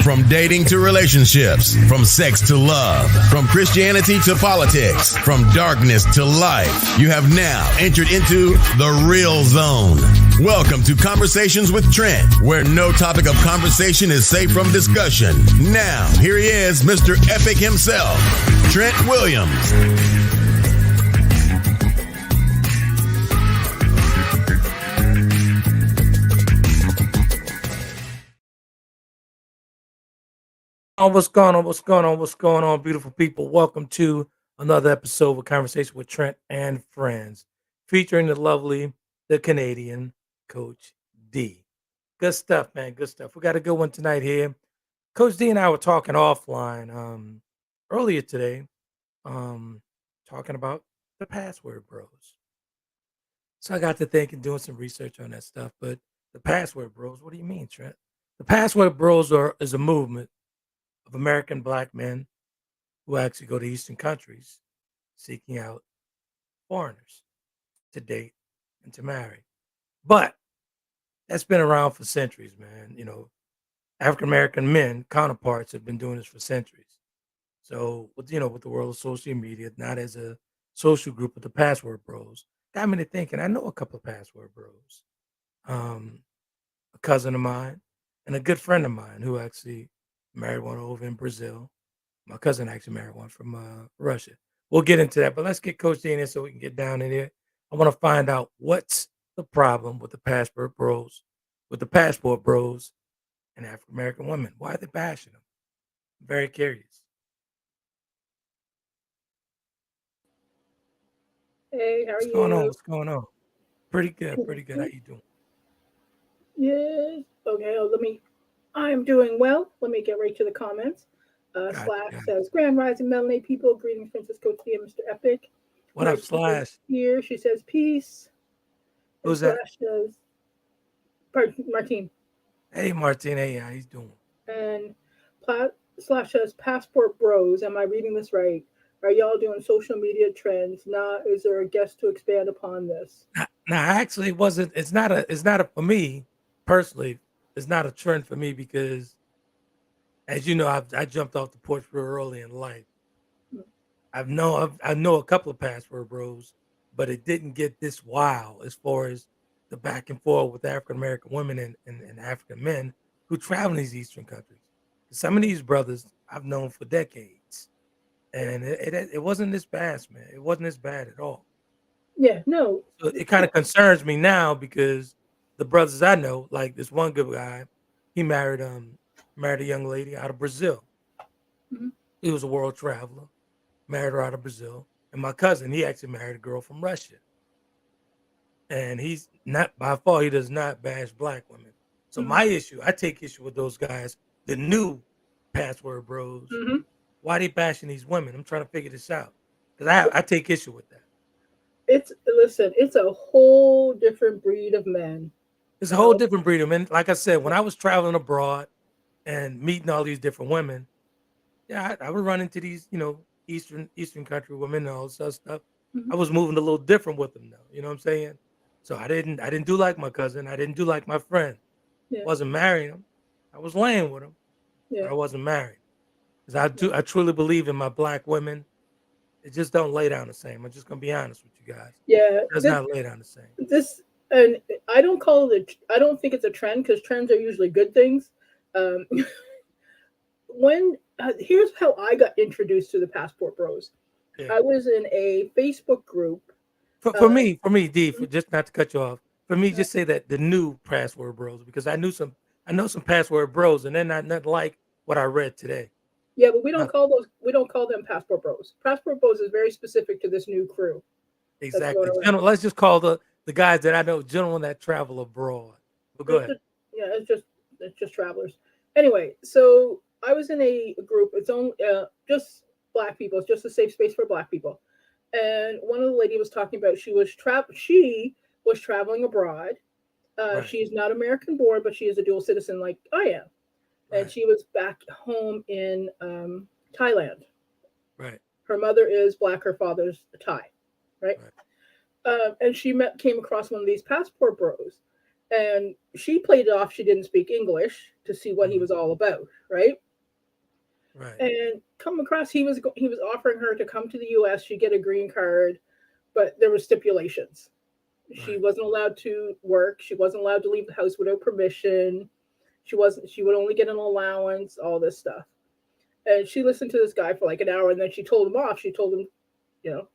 From dating to relationships, from sex to love, from Christianity to politics, from darkness to light, you have now entered into the real zone. Welcome to Conversations with Trent, where no topic of conversation is safe from discussion. Now, here he is, Mr. Epic himself, Trent Williams. What's going on, beautiful people? Welcome to another episode of Conversation with Trent and Friends, featuring the lovely, the Canadian Coach Dee. Good stuff, man. Good stuff. We got a good one tonight here. Coach Dee and I were talking offline earlier today, talking about the password bros. So I got to thinking, doing some research on that stuff. But the password bros, what do you mean, Trent? The password bros is a movement of American black men who actually go to Eastern countries seeking out foreigners to date and to marry. But that's been around for centuries, man. You know, African American men counterparts have been doing this for centuries. So with the world of social media, not as a social group, but the password bros, got me to thinking. I know a couple of password bros. A cousin of mine and a good friend of mine who actually married one over in Brazil. My cousin actually married one from Russia. We'll get into that, but let's get Coach Dee in here so we can get down in here. I want to find out what's the problem with the passport bros, and African American women. Why are they bashing them? I'm very curious. Hey, how are What's you? going on? What's going on? Pretty good. How you doing? Yes. Okay, I am doing well. Let me get right to the comments. Slash says, Grand Rising Melanie people, greetings, Princess Coach Dee and Mr. Epic. What up, Slash? Here, she says, peace. Who's that? Slash says, Martine. Hey, Martine. Hey, how you doing? And Slash says, passport bros. Am I reading this right? Are y'all doing social media trends? Is there a guest to expand upon this? No, actually, it wasn't. It's not a for me personally. It's not a trend for me because, as you know, I jumped off the porch real early in life. I know a couple of password bros, but it didn't get this wild as far as the back and forth with African American women and African men who travel in these Eastern countries. Some of these brothers I've known for decades, and it wasn't this bad, man. It wasn't this bad at all. Yeah, no. So it kind of concerns me now because the brothers I know, like this one good guy, he married a young lady out of Brazil. Mm-hmm. He was a world traveler, married her out of Brazil. And my cousin, he actually married a girl from Russia. And he's not, by far, he does not bash black women. So my issue, I take issue with those guys, the new password bros. Mm-hmm. Why are they bashing these women? I'm trying to figure this out. Because I take issue with that. It's a whole different breed of men. It's a whole different breed of men. Like I said, when I was traveling abroad and meeting all these different women, yeah, I would run into these, Eastern country women and all this other stuff. Mm-hmm. I was moving a little different with them, though. You know what I'm saying? So I didn't do like my cousin. I didn't do like my friend. Yeah. Wasn't marrying him. I was laying with him, but I wasn't married. Because I truly believe in my black women. It just don't lay down the same. I'm just gonna be honest with you guys. Yeah, it does not lay down the same. And I don't think it's a trend because trends are usually good things. Here's how I got introduced to the passport bros. Yeah. I was in a Facebook group. For me, Dee, just not to cut you off. For me, just say that the new password bros because I know some password bros and they're not nothing like what I read today. Yeah, but we don't call them passport bros. Passport bros is very specific to this new crew. Exactly. Let's just call the guys that I know, gentlemen that travel abroad. But go ahead. It's just travelers. Anyway, so I was in a group. It's only just black people. It's just a safe space for black people. And one of the ladies was talking about she was traveling abroad. Right. She's not American born, but she is a dual citizen like I am. And she was back home in Thailand. Right. Her mother is black. Her father's Thai. Right. And she came across one of these passport bros. And she played it off she didn't speak English to see what he was all about, right? Right. And come across, he was offering her to come to the U.S. She'd get a green card, but there were stipulations. She Right. wasn't allowed to work. She wasn't allowed to leave the house without permission. She would only get an allowance, all this stuff. And she listened to this guy for like an hour, and then she told him off. She told him, you know,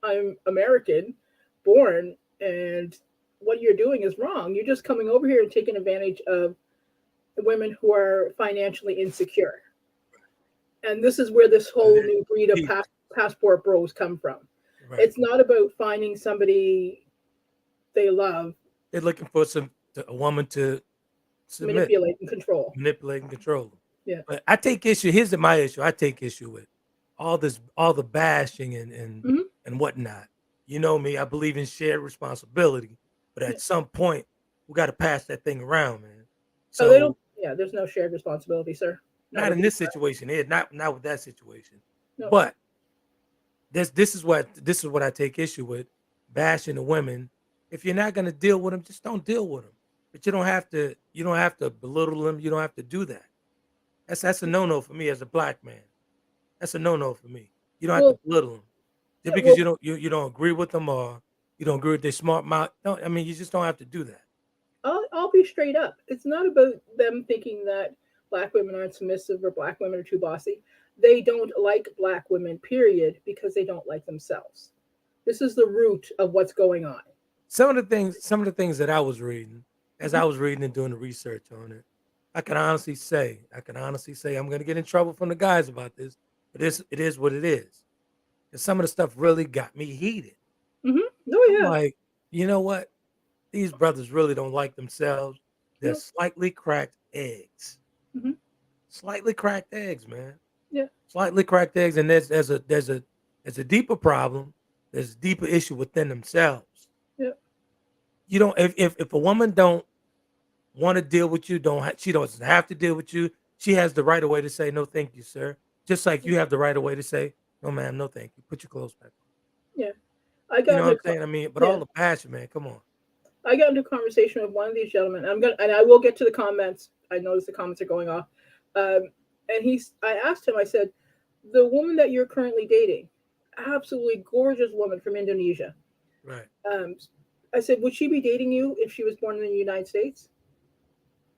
I'm American born, and what you're doing is wrong. You're just coming over here and taking advantage of women who are financially insecure. And this is where this whole new breed of passport bros come from. Right. It's not about finding somebody they love. They're looking for a woman to submit, manipulate and control. Manipulate and control. Yeah. But I take issue. Here's my issue. I take issue with all the bashing and whatnot. You know me. I believe in shared responsibility, but at some point we got to pass that thing around, man. So they don't. Yeah, there's no shared responsibility, sir. Not in this situation. Not with that situation. No. But this is what I take issue with, bashing the women. If you're not going to deal with them, just don't deal with them. But you don't have to belittle them. You don't have to do that. That's a no-no for me as a black man. That's a no-no for me. You don't have to belittle them. Just because you don't agree with them or you don't agree with their smart mouth. No, I mean, you just don't have to do that. I'll be straight up. It's not about them thinking that black women aren't submissive or black women are too bossy. They don't like black women, period, because they don't like themselves. This is the root of what's going on. Some of the things that I was reading, as I was reading and doing the research on it, I can honestly say I'm going to get in trouble from the guys about this, but it is what it is. And some of the stuff really got me heated. Oh yeah. I'm like, you know what? These brothers really don't like themselves. They're slightly cracked eggs. Slightly cracked eggs, man. Yeah. Slightly cracked eggs, and there's a deeper problem. There's a deeper issue within themselves. Yeah. You don't if a woman don't want to deal with you, she doesn't have to deal with you. She has the right of way to say no, thank you, sir. Just like you have the right of way to say no, ma'am, no, thank you. Put your clothes back on. Yeah, I got. You know what I'm saying? I mean, but all the passion, man. Come on. I got into a conversation with one of these gentlemen. And I will get to the comments. I noticed the comments are going off. And I asked him. I said, the woman that you're currently dating, absolutely gorgeous woman from Indonesia. Right. I said, would she be dating you if she was born in the United States?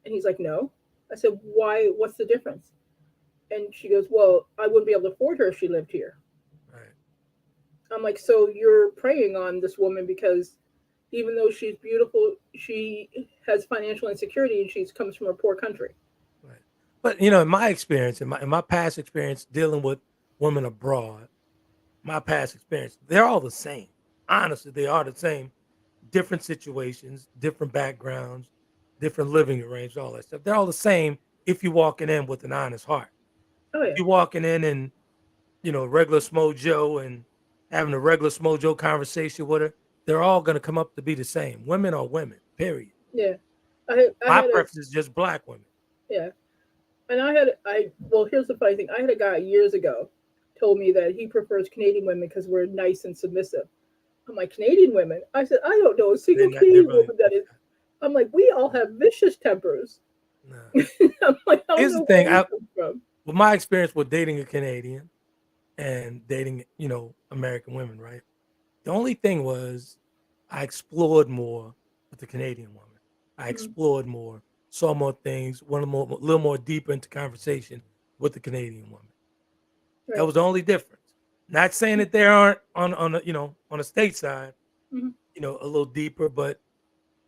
And he's like, no. I said, why? What's the difference? And she goes, well, I wouldn't be able to afford her if she lived here. Right. I'm like, so you're preying on this woman because even though she's beautiful, she has financial insecurity and she comes from a poor country. Right. But in my experience, in my past experience dealing with women abroad, my past experience, they're all the same. Honestly, they are the same. Different situations, different backgrounds, different living arrangements, all that stuff. They're all the same if you're walking in with an honest heart. Oh yeah. If you're walking in and regular Smo Joe and having a regular Smo Joe conversation with her, they're all going to come up to be the same. Women are women, period. Yeah. My preference is just black women. Yeah. And well, here's the funny thing. I had a guy years ago told me that he prefers Canadian women because we're nice and submissive. I'm like, Canadian women? I said, I don't know a single Canadian woman that is. I'm like, we all have vicious tempers. No. I'm like, here's the thing. With my experience with dating a Canadian and dating, American women, right? The only thing was I explored more with the Canadian woman. I explored more, saw more things, a little more deeper into conversation with the Canadian woman. Right. That was the only difference. Not saying that they aren't on a state side, a little deeper, but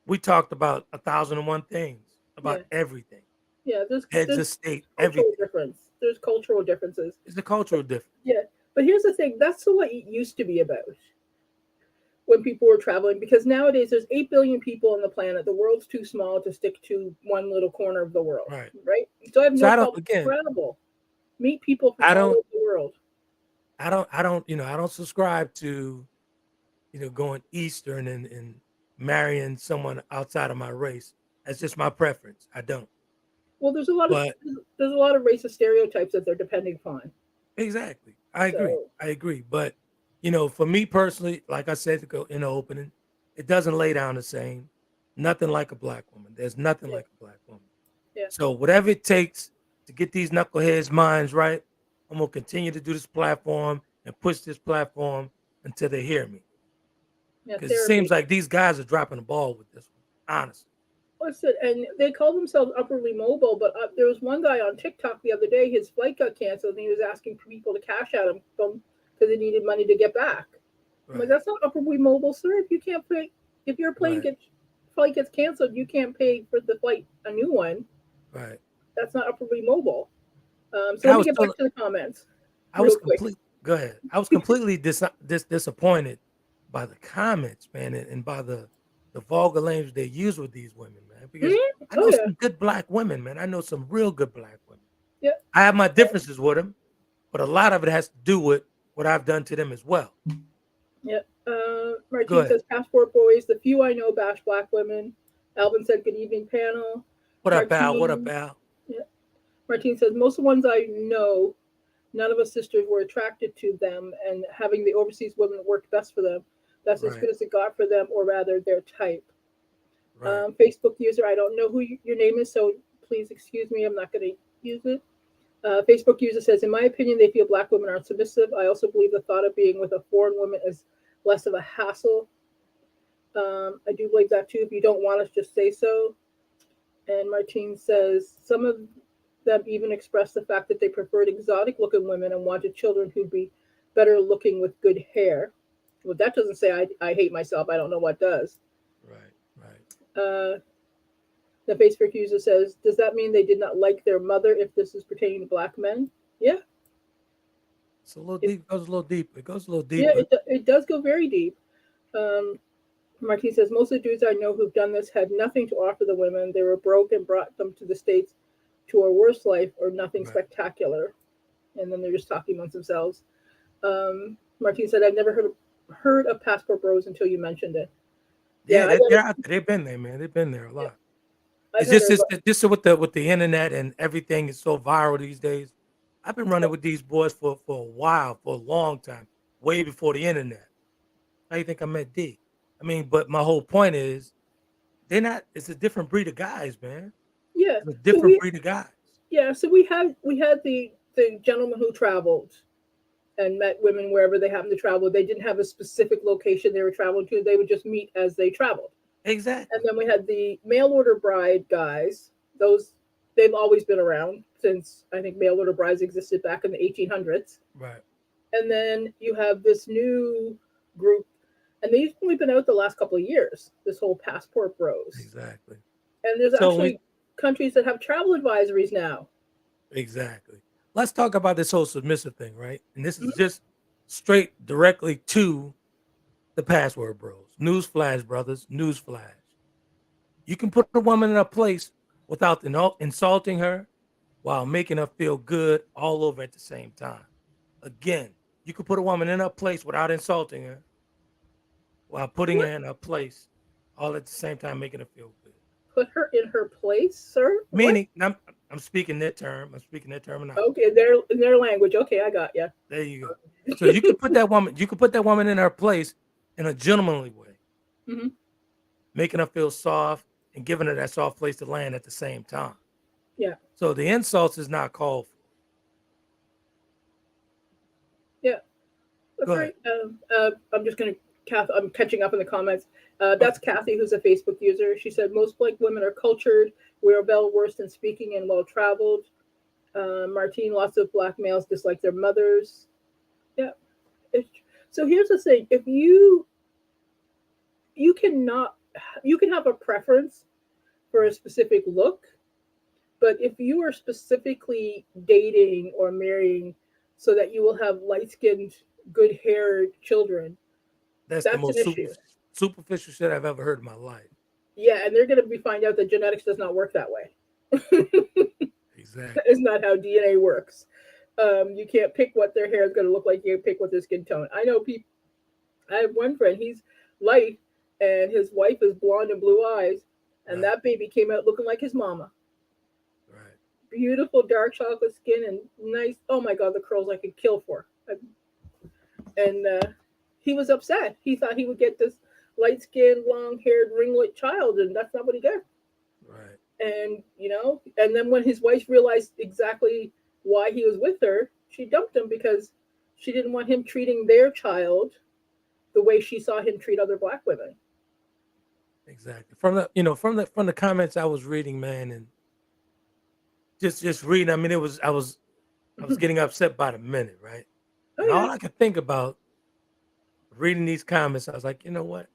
we talked about 1,001 things about everything. Yeah, there's state, cultural difference. There's cultural differences. It's the cultural difference. Yeah, but here's the thing. That's what it used to be about when people were traveling. Because nowadays there's 8 billion people on the planet. The world's too small to stick to one little corner of the world. Right. So I have no problem to travel, meet people from all over the world. I don't subscribe to, going Eastern and marrying someone outside of my race. That's just my preference. I don't. Well, there's a lot of racist stereotypes that they're depending upon. Exactly. I agree. But, for me personally, like I said to go in the opening, it doesn't lay down the same. nothing like a black woman. There's nothing Yeah. like a black woman. Yeah. So whatever it takes to get these knuckleheads' minds right, I'm gonna continue to do this platform and push this platform until they hear me. Yeah, Because it therapy. seems like these guys are dropping the ball with this one, honestly. Listen, and they call themselves upwardly mobile, but there was one guy on TikTok the other day. His flight got canceled, and he was asking people to cash at him because they needed money to get back. I'm like, Right, that's not upwardly mobile, sir. If you can't pay, if your right, flight gets canceled, you can't pay for the flight a new one. right. That's not upwardly mobile. So And let me get back to the comments I was real quick. complete. Go ahead. I was completely disappointed by the comments, man, and by the vulgar language they use with these women, man. Because I Oh know yeah, some good black women, man. I know some real good black women. yeah. I have my differences with them, but a lot of it has to do with what I've done to them as well. Yeah. Go Martine ahead. says, passport boys, the few I know bash black women. Alvin said, good evening, panel. What up, Al? What up, Martine, Al? yeah. Martine says, most of the ones I know, none of us sisters were attracted to them, and having the overseas women worked best for them. That's as Right, good as it got for them, or rather, their type. right. Facebook user, I don't know who your name is, so please excuse me, I'm not going to use it. Facebook user says, in my opinion, they feel black women are submissive. I also believe the thought of being with a foreign woman is less of a hassle. I do believe that too. If you don't want us, just say so. And Martine says, some of them even expressed the fact that they preferred exotic looking women and wanted children who'd be better looking with good hair. Well, that doesn't say I hate myself. I don't know what does. Right, right. The Facebook user says, does that mean they did not like their mother if this is pertaining to black men? Yeah. It's a little deep. It goes a little deep. It goes a little Yeah, deeper. it does go very deep. Martine says, most of the dudes I know who've done this had nothing to offer the women. They were broke and brought them to the States to a worse life or nothing Right. spectacular. And then they're just talking amongst themselves. Martine said, I've never heard of passport bros until you mentioned it. Yeah, Yeah, they're out there. They've been there, man. They've been there a lot. I've It's heard just of it's just with the internet and everything is so viral these days. I've been running with these boys for a while, for a long time, way before the internet. How you think I met D? I mean, but my whole point is they're not. It's a different breed of guys, man. yeah. It's a So different breed of guys. we had the gentleman who traveled and met women wherever they happened to travel. They didn't have a specific location they were traveling to. They would just meet as they traveled. And Exactly. then we had the mail order bride guys. Those they've always been around since I think mail order brides existed back in the 1800s. Right. And then you have this new group, and they've only been out the last couple of years. This whole passport bros, Exactly. and there's So when actually countries that have travel advisories now. exactly. Let's talk about this whole submissive thing, right? And this is Mhm. just straight directly to the password bros. Newsflash, brothers. Newsflash. You can put a woman in a place without insulting her while making her feel good all over at the same time. Again, you can put a woman in a place without insulting her while putting her What? in a place all at the same time, making her feel good. Put her in her place, sir? What? Meaning, I'm speaking their term. I'm speaking their terminology. Okay, in their language. Okay, I got you. There you go. So you can put that woman. You can put that woman in her place in a gentlemanly way, Hmm. making her feel soft and giving her that soft place to land at the same time. Yeah, So the insults is not called for. yeah. Go That's ahead. right. I'm just gonna. I'm catching up in the comments. That's Kathy, who's a Facebook user. She said most black women are cultured. We are well versed in speaking and well traveled. Martine, lots of black males dislike their mothers. Yeah. It's, so here's the thing: if you cannot, you can have a preference for a specific look, but if you are specifically dating or marrying so that you will have light-skinned, good-haired children, That's the that's an most issue. superficial shit I've ever heard in my life. Yeah, and they're going to be find out that genetics does not work that way. Exactly. That is not how DNA works. You can't pick what their hair is going to look like. You pick what their skin tone. I know people. I have one friend. He's light, and his wife is blonde and blue eyes, and Right. that baby came out looking like his mama. Right. Beautiful dark chocolate skin and nice. Oh my god, the curls I could kill for. And he was upset. He thought he would get this light skinned, long haired, ringlet child, and that's not what he got. Right. And and then when his wife realized exactly why he was with her, she dumped him because she didn't want him treating their child the way she saw him treat other black women. Exactly. From the comments I was reading, man, and just reading. I mean, I was getting upset by the minute, right? Oh And yeah. all I could think about reading these comments, I was like, you know what?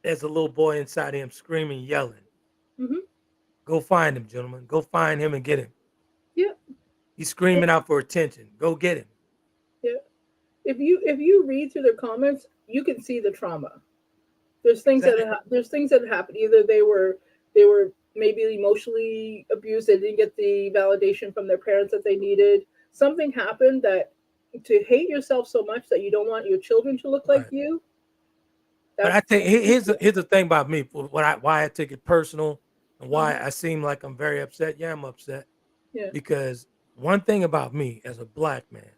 There's a little boy inside him screaming, yelling. Hmm. Go find him, gentlemen. Go find him and get him. Yeah. He's screaming out for attention. Go get him. Yeah. If you read through their comments, you can see the trauma. There's things that Exactly. there's things that happen. Either they were maybe emotionally abused. They didn't get the validation from their parents that they needed. Something happened that to hate yourself so much that you don't want your children to look like Right. you. But I That's think here's the thing about me. Why I take it personal and why Mhm. I seem like I'm very upset. Yeah, I'm upset Yeah. because one thing about me as a black man,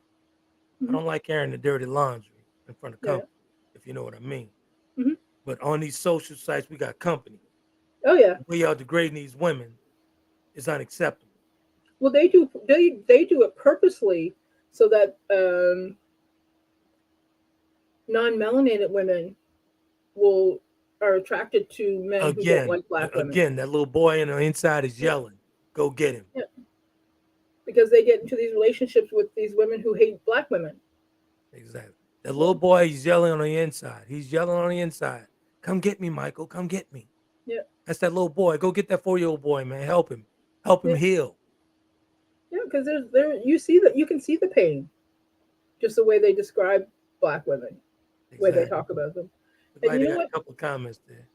I Hmm. don't like airing the dirty laundry in front of Yeah. company, if you know what I mean. Hmm. But on these social sites, we got company. Oh yeah. The way y'all degrading these women is unacceptable. Well, they do it purposely so that non-melanated women will are attracted to men who don't Again, like black women. again, that little boy on the inside is Yeah. yelling, "Go get him!" Yeah. Because they get into these relationships with these women who hate black women. Exactly. That Yeah. little boy, he's yelling on the inside. He's yelling on the inside. Come get me, Michael. Come get me. Yeah. That's that little boy. Go get that 4-year-old boy, man. Help him. Help him Yeah. heal. Yeah. Because there you see that you can see the pain just the way they describe black women, the way they Exactly. talk about them. Look And like you they know got what? a couple of comments there.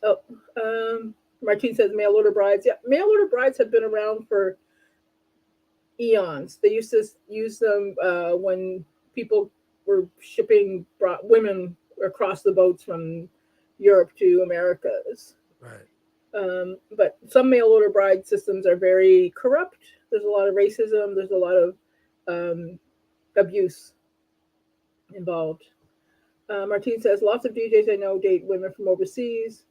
Oh, Martine says mail order brides. Yeah, mail order brides have been around for eons. They used to use them when people were shipping women across the boats from Europe to Americas. Right. But some mail order bride systems are very corrupt. There's a lot of racism. There's a lot of um, abuse involved. Martine says lots of DJs I know date women from overseas.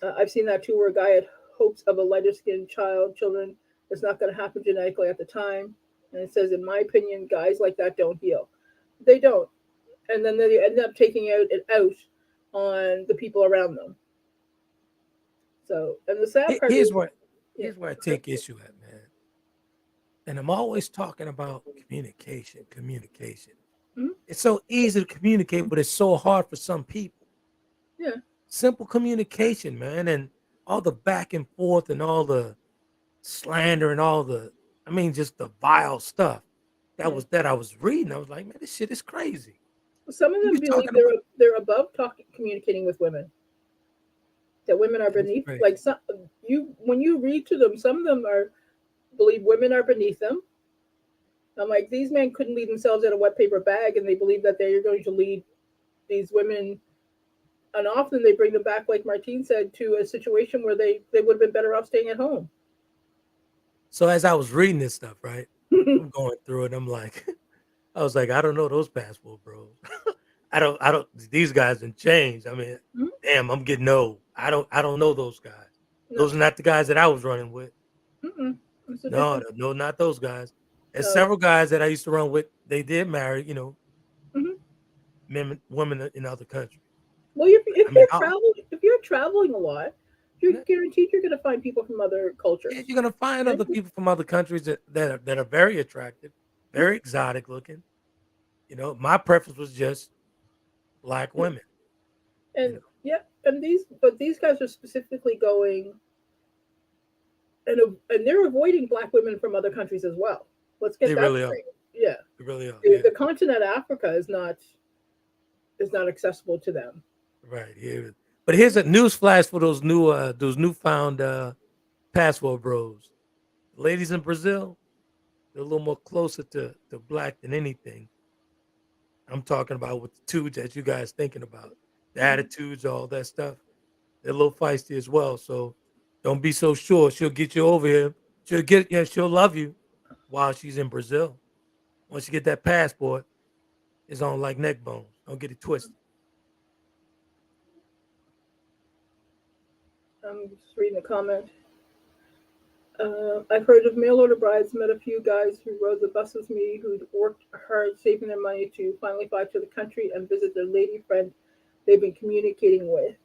I've seen that too, where a guy had hopes of a lighter skinned children. It's not going to happen genetically at the time. And it says, in my opinion, guys like that don't heal. They don't, and then they end up taking it out on the people around them. So, and the sad part Here's is, what yeah, here's where I take issue at, man. And I'm always talking about communication, communication. mhm, It's so easy to communicate, but it's so hard for some people. yeah. Simple communication, man, and all the back and forth and all the slander and all the, I mean, just the vile stuff that Yeah. was that I was reading. I was like, man, this shit is crazy. Some of You them believe talking about they're above talking, communicating with women. That women are man, it's beneath. crazy. Like some, you when you read to them, some of them are believe women are beneath them. I'm like, these men couldn't lead themselves in a wet paper bag, and they believe that they're going to lead these women. And often they bring them back, like Martine said, to a situation where they would have been better off staying at home. So as I was reading this stuff, right, I'm going through it. I'm like, I was like, I don't know those passport bros. I don't. These guys didn't change. I mean, damn, I'm getting old. I don't know those guys. No, Those are not the guys that I was running with. mm-mm. It's a No, different. no, not those guys. There's No. several guys that I used to run with. They did marry, Hmm. women in other countries. Well, I mean, if you're traveling a lot, you're yeah, guaranteed you're going to find people from other yeah, cultures. you're gonna find Yeah. other people from other countries that are very attractive, very exotic looking. My preference was just black Yeah. women. You know, And yeah, and these guys are specifically going and they're avoiding black women from other countries as well. Let's get they that really are. straight. Yeah, They really are. the, Yeah, the continent of Africa is not accessible to them. right. Here, but here's a news flash for those newfound passport bros. Ladies in Brazil, they're a little more closer to black than anything. I'm talking about with the tudes that you guys thinking about, the Mhm. attitudes, all that stuff. They're a little feisty as well. So don't be so sure she'll get you over here. She'll love you while she's in Brazil. Once you get that passport, it's on like neck bones. Don't get it twisted. I'm just reading the comment. I've heard of mail order brides, met a few guys who rode the bus with me who'd worked hard saving their money to finally fly to the country and visit their lady friend they've been communicating with.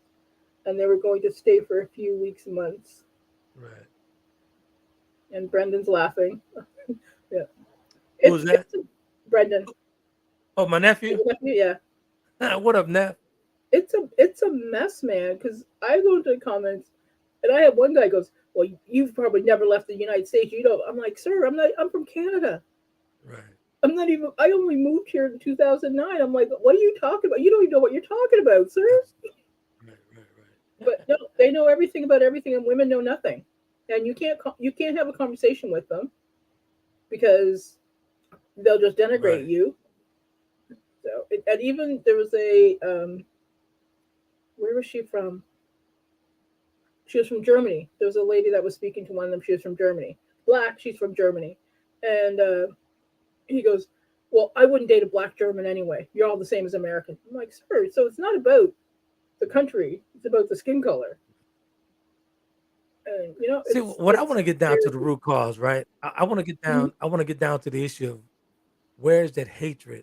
And they were going to stay for a few weeks, months. Right. And Brendan's laughing. Yeah. Who's that? Brendan. Oh, my nephew? Yeah. What up, Neff? It's a mess, man, because I go to the comments and I have one guy goes, well, you've probably never left the United States. You don't. I'm like, sir, I'm from Canada. Right. I only moved here in 2009. I'm like, what are you talking about? You don't even know what you're talking about, sir. Right. But no, they know everything about everything, and women know nothing. And you can't have a conversation with them because they'll just denigrate you. So, and even there was a where was she from? She was from Germany. There was a lady that was speaking to one of them. She was from Germany. Black, she's from Germany. And he goes, well, I wouldn't date a black German anyway. You're all the same as American. I'm like, sir, so it's not about the country. It's about the skin color. And, see, what I want to get down to the root cause, right? I want to get down. I want to get down to the issue of where's that hatred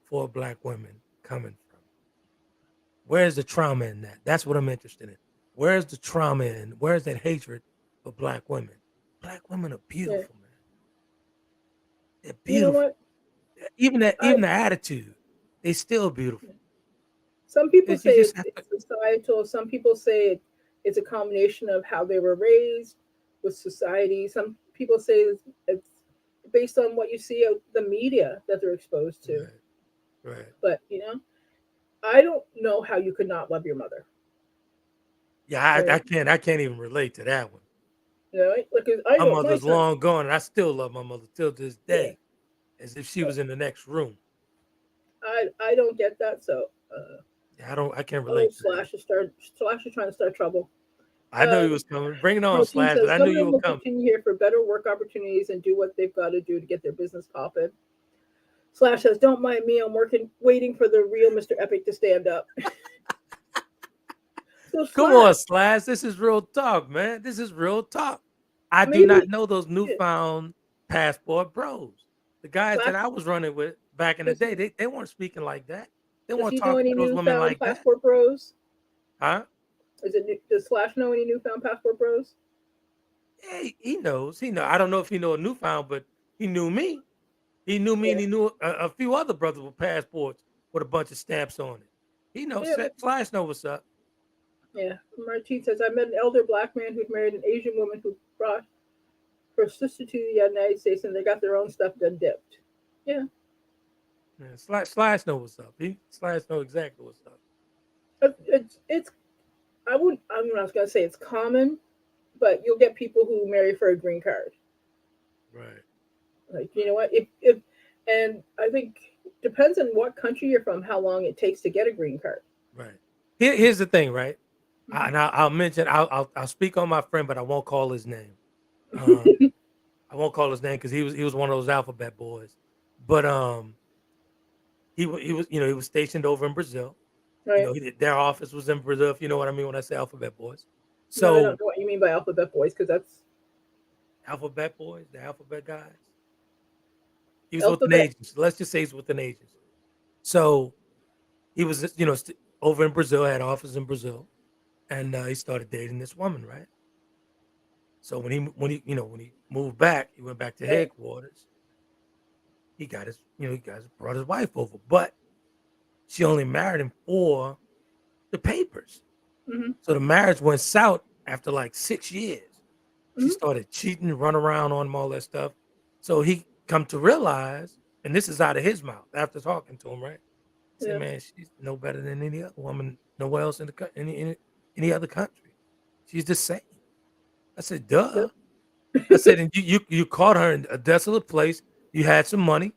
for black women coming from? Where's the trauma in that? That's what I'm interested in. Where's the trauma in? Where's that hatred for black women? Black women are beautiful, man. They're beautiful. You know what? Even the attitude, they still beautiful. Some people say it's societal. Some people say it's a combination of how they were raised with society. Some people say it's based on what you see of the media that they're exposed to. Right. But I don't know how you could not love your mother. Yeah, I can't even relate to that one. My mother's long gone, and I still love my mother till this day, as if she was in the next room. I don't get that, so I can't relate. Slash is trying to start trouble. I knew he was coming. Bring it on, Slash. But I knew you were coming. Continue here for better work opportunities and do what they've got to do to get their business popping. Slash says, "Don't mind me. I'm waiting for the real Mr. Epic to stand up." So come on, Slash. This is real talk, man. This is real talk. I do not know those newfound passport bros. The guys that I was running with back in the day, they weren't speaking like that. They weren't talking to those women like that. Passport bros? Huh? Does Slash know any newfound passport bros? Yeah, he knows. I don't know if he know a newfound, but he knew me. He knew me, and he knew a few other brothers with passports with a bunch of stamps on it. He knows. Slash know what's up. Yeah. Martine says, I met an elder black man who'd married an Asian woman who brought her sister to the United States, and they got their own stuff done dipped. Yeah. Slash know what's up. Slash know exactly what's up. I'm not going to say it's common, but you'll get people who marry for a green card. Right. Like, you know what? And I think depends on what country you're from, how long it takes to get a green card. Right. Here's the thing, right? And I'll mention, I'll speak on my friend, but I won't call his name. I won't call his name because he was one of those alphabet boys. But he was stationed over in Brazil. Right. Their office was in Brazil, if you know what I mean when I say alphabet boys. So I don't know what you mean by alphabet boys, because that's alphabet boys, the alphabet guys. He was with an agency. Let's just say he's with an agency. So he was, over in Brazil, had office in Brazil, and he started dating this woman, right? So when he moved back, he went back to headquarters. He got brought his wife over, but she only married him for the papers. Mm-hmm. So the marriage went south after like 6 years. Mm-hmm. She started cheating, run around on him, all that stuff. So he come to realize, and this is out of his mouth after talking to him, right? He said, man, she's no better than any other woman nowhere else in any other country. She's the same. I said, duh. I said, and you caught her in a desolate place. You had some money.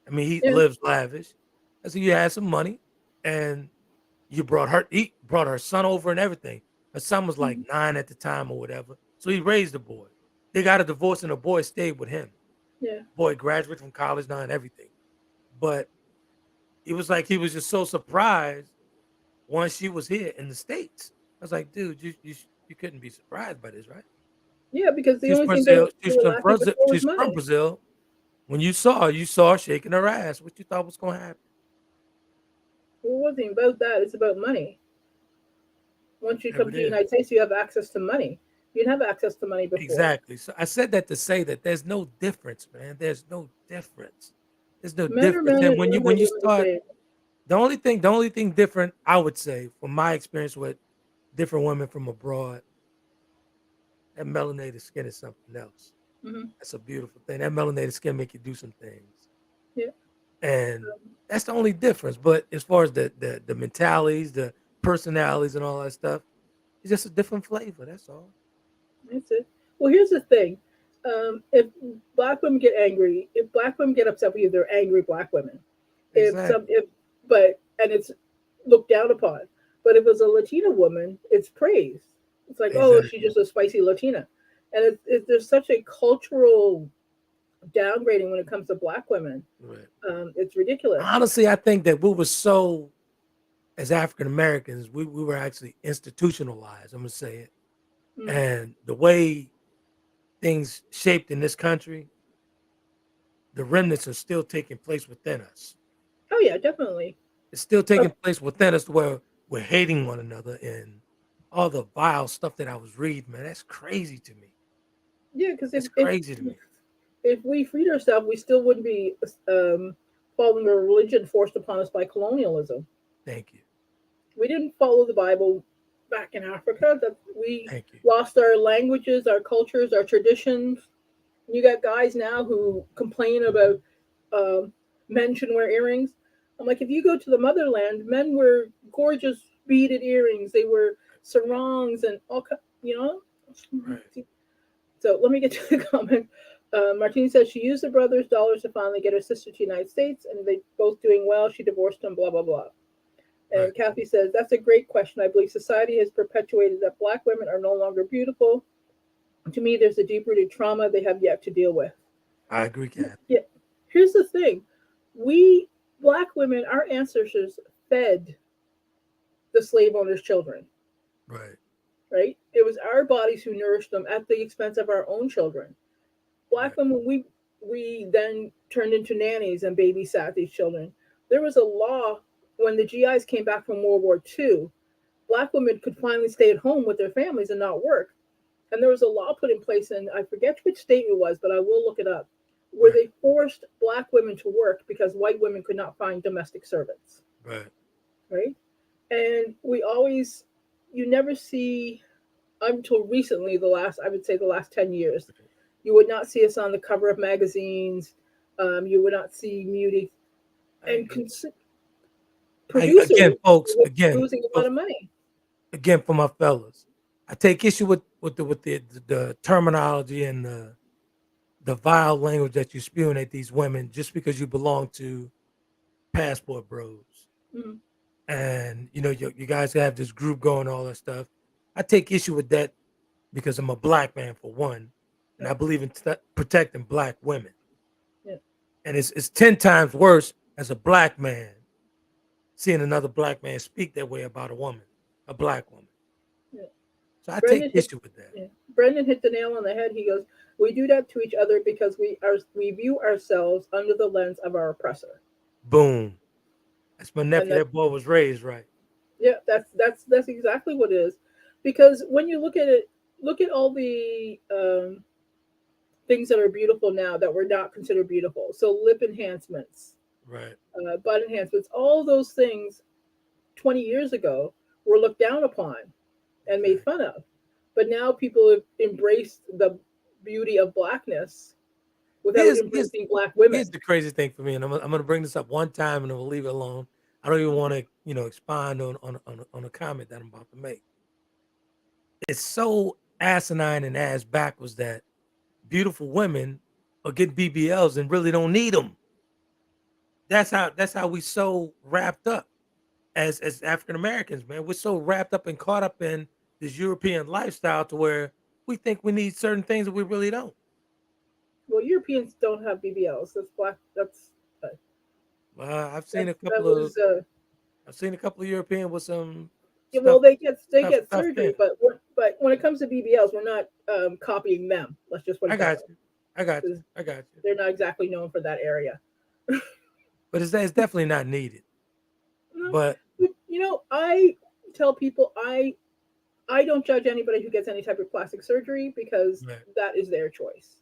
I mean, he lives lavish. I said, you had some money, and you brought her son over and everything. Her son was like 9 at the time or whatever. So he raised the boy. They got a divorce, and the boy stayed with him. Yeah. Boy graduated from college now and everything. But it was like he was just so surprised once she was here in the States. I was like, dude, you You couldn't be surprised by this, right? Yeah, because the She's only thing Brazil. they were lacking before was She's from money. Brazil. When you saw her shaking her ass. What you thought was going to happen? Well, it wasn't about that. It's about money. Once you There come it to the is. United States, you have access to money. You didn't have access to money before. Exactly. So I said that to say that there's no difference, man. There's no difference. There's no Men are difference. men And and when women are you women the start, same. the only thing different, I would say, from my experience with different women from abroad, that melanated skin is something else. Hmm. That's a beautiful thing. That melanated skin make you do some things, Yeah. and that's the only difference. But as far as the mentalities, the personalities, and all that stuff, it's just a different flavor. That's all. That's it. Well, here's the thing. If black women get angry, if black women get upset with you, they're angry black women. Exactly. But and it's looked down upon. But if it's a Latina woman, it's praised. It's like, oh, she's Exactly. just a spicy Latina, and there's such a cultural downgrading when it comes to black women. Right. It's ridiculous. Honestly, I think that we were so, as African Americans, we were actually institutionalized. I'm gonna say it, Mm. and the way things shaped in this country, the remnants are still taking place within us. Oh yeah, definitely. It's still Uh, taking place within us where we're hating one another and all the vile stuff that I was reading, man. That's crazy to me. yeah, because It's crazy to me. if we freed ourselves, we still wouldn't be following a religion forced upon us by colonialism. Thank you. We didn't follow the Bible back in Africa. That we Thank you. lost our languages, our cultures, our traditions. You got guys now who complain about men shouldn't wear earrings. I'm like, if you go to the motherland, men wear gorgeous beaded earrings. They wear sarongs and all, you know. Right. So let me get to the comment. Martine says she used her brother's dollars to finally get her sister to the United States, and they both doing well. She divorced him, blah blah blah. Right. And Kathy says that's a great question. I believe society has perpetuated that black women are no longer beautiful. To me, there's a deep-rooted trauma they have yet to deal with. I agree, Kathy. Yeah. Here's the thing: we black women, our ancestors fed the slave owners' children. Right. Right? It was our bodies who nourished them at the expense of our own children. Black Right. women, we then turned into nannies and babysat these children. There was a law when the GIs came back from World War II. Black women could finally stay at home with their families and not work. And there was a law put in place, and I forget which state it was, but I will look it up, where Right. they forced black women to work because white women could not find domestic servants. Right. Right? And we always, you never see, until recently, I would say the last 10 years, you would not see us on the cover of magazines. You would not see beauty I and agree. producers Again, folks. were Again, losing a lot folks, of money. again, for my fellas, I take issue with the terminology and the vile language that you're spewing at these women just because you belong to passport bros. Mm-hmm. And you guys have this group going, all that stuff. I take issue with that because I'm a black man for one, and Yeah. I believe in protecting black women. Yeah. And it's 10 times worse as a black man seeing another black man speak that way about a woman, a black woman. Yeah. So I take Brendan hit issue with that. yeah. Brendan hit the nail on the head. He goes, "We do that to each other because we view ourselves under the lens of our oppressor." Boom. That's my And nephew. that That boy was raised right. yeah, that's exactly what it is. Because when you look at it, look at all the things that are beautiful now that were not considered beautiful. So lip enhancements, Right. butt enhancements, all those things 20 years ago were looked down upon and made Exactly. fun of. But now people have embraced the beauty of blackness without Here's embracing black women. here's the crazy thing for me, and I'm gonna bring this up one time, and I'm gonna leave it alone. I don't even want to, expand on a comment that I'm about to make. It's so asinine and ass backwards that beautiful women are getting BBLs and really don't need them. That's how we so wrapped up as African Americans, man. We're so wrapped up and caught up in this European lifestyle to where we think we need certain things that we really don't. Well, Europeans don't have BBLs. That's black. I've seen That a that couple of was I've seen a couple of European with some Yeah, well, they get stuff surgery, in. but when it comes to BBLs, we're not copying them. Let's just put I it that got way. you. I got you. 'Cause I got you. they're not exactly known for that area. But it's definitely not needed. No, But but, I tell people I don't judge anybody who gets any type of plastic surgery because man, that is their choice.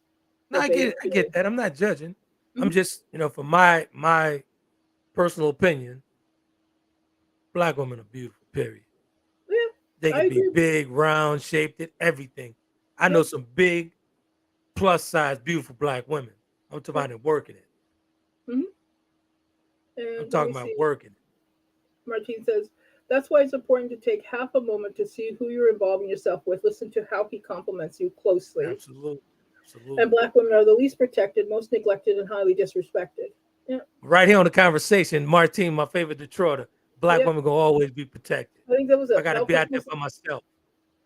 no, If I they get it. don't I get feel, that. I'm not judging. I'm Mhm. just, for my personal opinion, black women are beautiful. Period. They Yeah, I could be agree. big, round, shaped, and everything. I know Yep, some big, plus size, beautiful black women. I'm talking yep. about it working it. hmm I'm And let talking me about see. working it. Martine says, that's why it's important to take half a moment to see who you're involving yourself with. Listen to how he compliments you closely. Absolutely. And Absolutely. black women are the least protected, most neglected, and highly disrespected. Yeah, Right here on the conversation, Martine, my favorite Detroiter, black yeah. women gonna always be protected. I think that was I it. gotta be Malcolm out there for myself.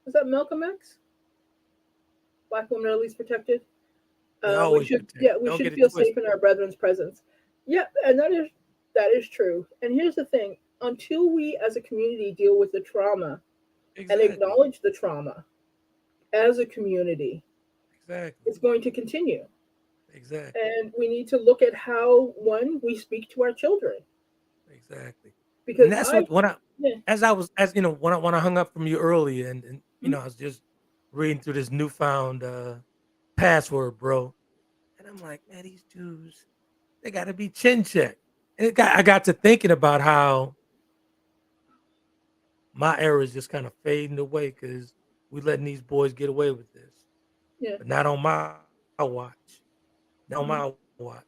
was that Malcolm X? Black women are the least protected. They We always should, protected. we Don't should get it feel safe twisted. in our brethren's presence. Yeah, and that is true. And here's the thing: until we, as a community, deal with the trauma and Exactly. acknowledge the trauma as a community, Exactly. it's going to continue. Exactly. And we need to look at how one we speak to our children Exactly. And because that's what when I yeah, as I was as when I hung up from you earlier and mhm, I was just reading through this newfound password, bro. And I'm like, man, these dudes, they gotta be chin checked. And I got to thinking about how my era is just kind of fading away because we letting these boys get away with this. yeah, But not on my watch. Not on mhm, my watch.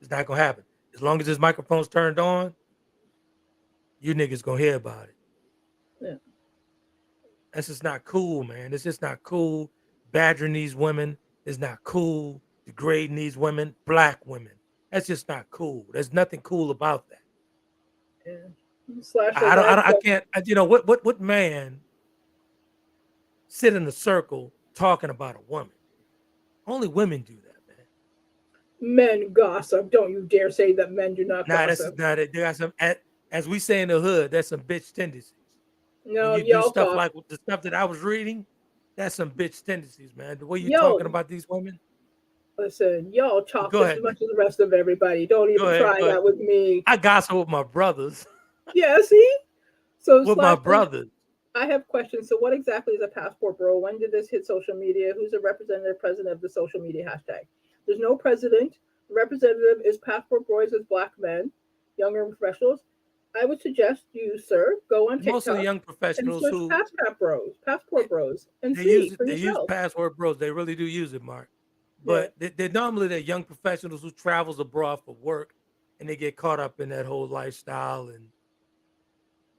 It's not gonna happen. As long as this microphone's turned on, you niggas gonna hear about it. yeah, That's just not cool, man. It's just not cool. Badgering these women is not cool. Degrading these women, black women. That's just not cool. There's nothing cool about that. yeah. Slash I says don't. I I, have don't, I can't. What man sit in a circle talking about a woman? Only women do that, man. men gossip. Don't you dare say that men do not Nah, that's gossip. just not it. There got some, as we say in the hood, that's some bitch tendencies. When No, you do y'all stuff talk. like the stuff that I was reading, that's some bitch tendencies, man. The way you Yo, talking about these women. listen, y'all talk Go just as ahead, man. much as the rest of everybody. Don't Go even ahead. try Go ahead. that with me. I gossip with my brothers. Yeah, see? So With my Slash says, brothers. I have questions. So what exactly is a passport, bro? When did this hit social media? Who's the representative president of the social media hashtag? There's no president. The representative is passport boys as black men, younger professionals. I would suggest you, sir, go on Mostly TikTok young and professionals search who passport bros, and they use see it. for They use yourself. password bros. They really do use it, Mark. Yeah, But they're normally they're young professionals who travels abroad for work, and they get caught up in that whole lifestyle and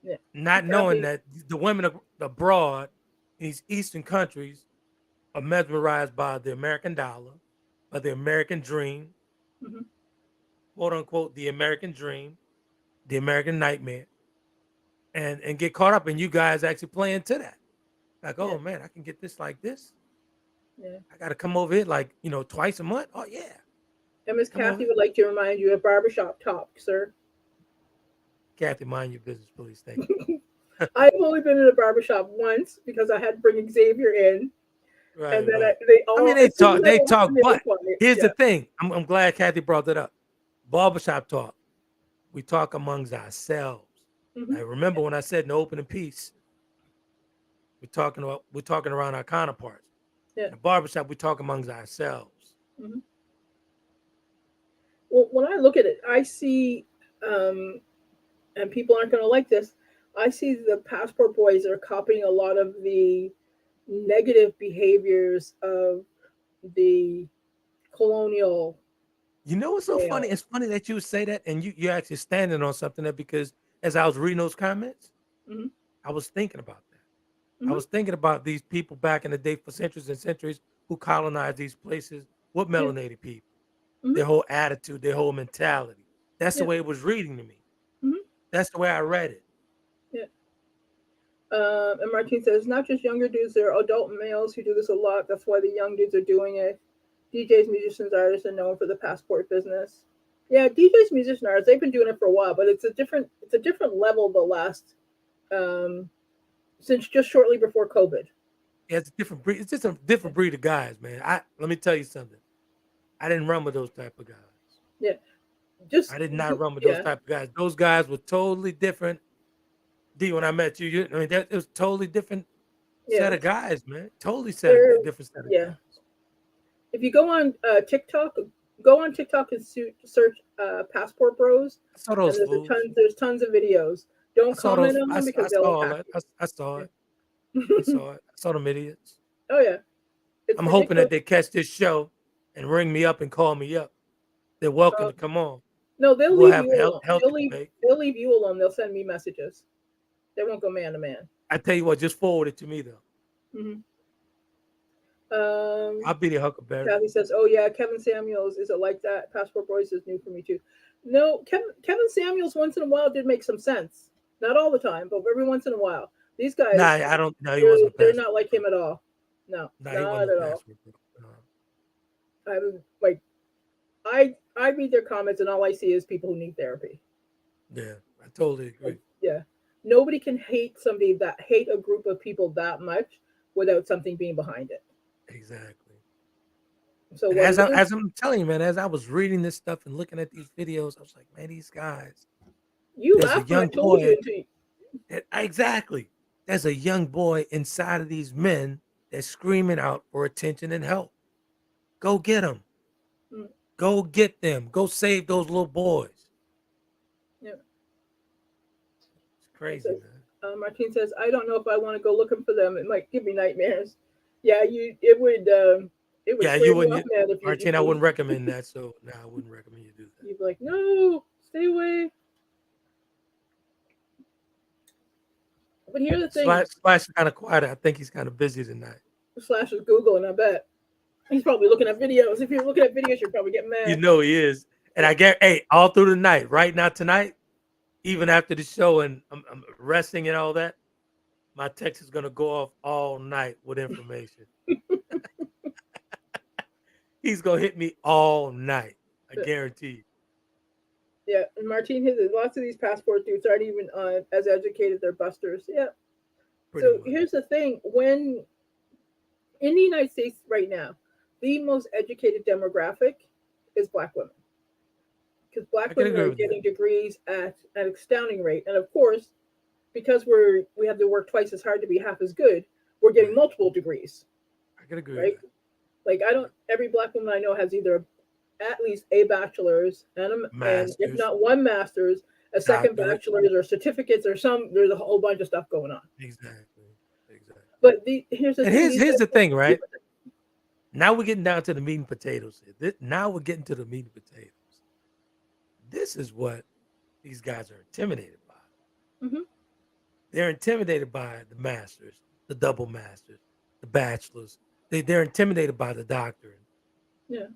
yeah. not knowing Kathy, that the women abroad in these Eastern countries are mesmerized by the American dollar, by the American dream, mhm, quote unquote, the American dream, the American nightmare, and get caught up in you guys actually playing to that. Like, yeah, oh man, I can get this like this. yeah. I got to come over here like twice a month. Oh yeah, And Miss come over Kathy here. would like to remind you of barbershop talk, sir. Kathy, mind your business, please. Thank you. I've only been in a barbershop once because I had to bring Xavier in, and Right, then right. they I mean, all, they as soon as talk, I they walked talk, in, they were but quiet. here's the Yeah, thing. I'm glad Kathy brought that up. Barbershop talk. We talk amongst ourselves. hmm, I remember when I said in the opening piece, we're talking around our counterparts. yeah. In a barbershop, we talk amongst ourselves. Hmm. Well, when I look at it, I see, um, and people aren't going to like this. I see the passport boys are copying a lot of the negative behaviors of the colonial You know what's so funny? male. It's funny that you would say that, and you're actually standing on something there because as I was reading those comments, Hmm. I was thinking about that. I Hmm. was thinking about these people back in the day for centuries and centuries who colonized these places with Yeah. melanated people, Hmm. their whole attitude, their whole mentality. That's the Yeah. way it was reading to me. Hmm. That's the way I read it. Yeah. And Martine says, not just younger dudes, there are adult males who do this a lot. That's why the young dudes are doing it. DJs, musicians, artists are known for the passport business. Yeah, DJs, musicians, artists, they've been doing it for a while, but it's a different level the last um since just shortly before COVID. Yeah, it's a different breed. It's just a different breed of guys, man. Let me tell you something. I didn't run with those type of guys. Yeah, I did not run with those yeah. type of guys. Those guys were totally different. D, when I met you, I mean, it was totally different set Yeah. of guys, man. Totally different set of Yeah. guys. If you go on TikTok, go on TikTok and search Passport Bros. I saw those And fools. there's tons of videos. Don't comment on them because they'll saw attack that. I saw it. you. I saw it. I saw them idiots. Oh yeah, it's I'm ridiculous. hoping that they catch this show and ring me up and call me up. They're welcome to come on. No, they'll We'll leave have you alone. They'll leave you alone. They'll send me messages. They won't go man to man. I tell you what, just forward it to me though. Mm-hmm. I'll be the Huckleberry. Kathy says, "Oh yeah, Kevin Samuels, is it like that? Passport Boys is new for me too." No, Kevin Samuels once in a while did make some sense. Not all the time, but every once in a while. These guys, nah, I don't. No, he wasn't. They're not like him at all. No, nah, not at all. I was like, I read their comments and all I see is people who need therapy. Yeah, I totally agree. Like, yeah, nobody can hate a group of people that much without something being behind it. Exactly. So as I'm telling you, man, as I was reading this stuff and looking at these videos, I was like, man, these guys. There's a young boy. Exactly. There's a young boy inside of these men that's screaming out for attention and help. Go get them. Go get them. Go save those little boys. Yeah. It's crazy, man. Martine says, I don't know if I want to go looking for them. It might give me nightmares. Yeah, it would yeah, you wouldn't. Martine, I wouldn't recommend that. So no, I wouldn't recommend you do that. You'd be like, no, stay away. But here's the thing. Slash is kind of quiet. I think he's kind of busy tonight. Slash is Googling, I bet. He's probably looking at videos. If you're looking at videos, you're probably getting mad. You know he is. And I get, hey, all through the night, right now tonight, even after the show and I'm resting and all that, my text is going to go off all night with information. He's going to hit me all night. I guarantee you. Yeah, and Martine hit lots of these passport dudes aren't even as educated. They're busters. Yeah. So here's the thing. When in the United States right now, the most educated demographic is Black women. Because Black women are getting degrees at an astounding rate. And of course, because we have to work twice as hard to be half as good, we're getting multiple degrees. I can agree. Right? Like every Black woman I know has either at least a bachelor's and if not one master's, a second bachelor's or certificates or there's a whole bunch of stuff going on. Exactly. But here's the thing, right? Now we're getting down to the meat and potatoes. Now we're getting to the meat and potatoes. This is what these guys are intimidated by. Mm-hmm. They're intimidated by the masters, the double masters, the bachelors. They're intimidated by the doctorate. Yeah.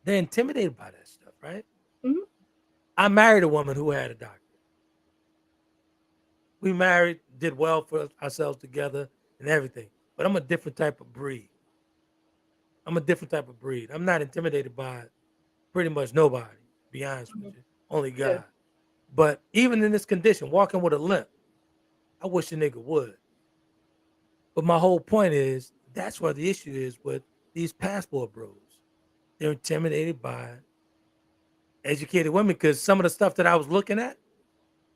They're intimidated by that stuff, right? Mm-hmm. I married a woman who had a doctorate. We married, did well for ourselves together and everything. But I'm a different type of breed. I'm not intimidated by pretty much nobody, to be honest with you. Only God. Yeah. But even in this condition, walking with a limp, I wish a nigga would. But my whole point is, that's where the issue is with these passport bros. They're intimidated by educated women because some of the stuff that I was looking at,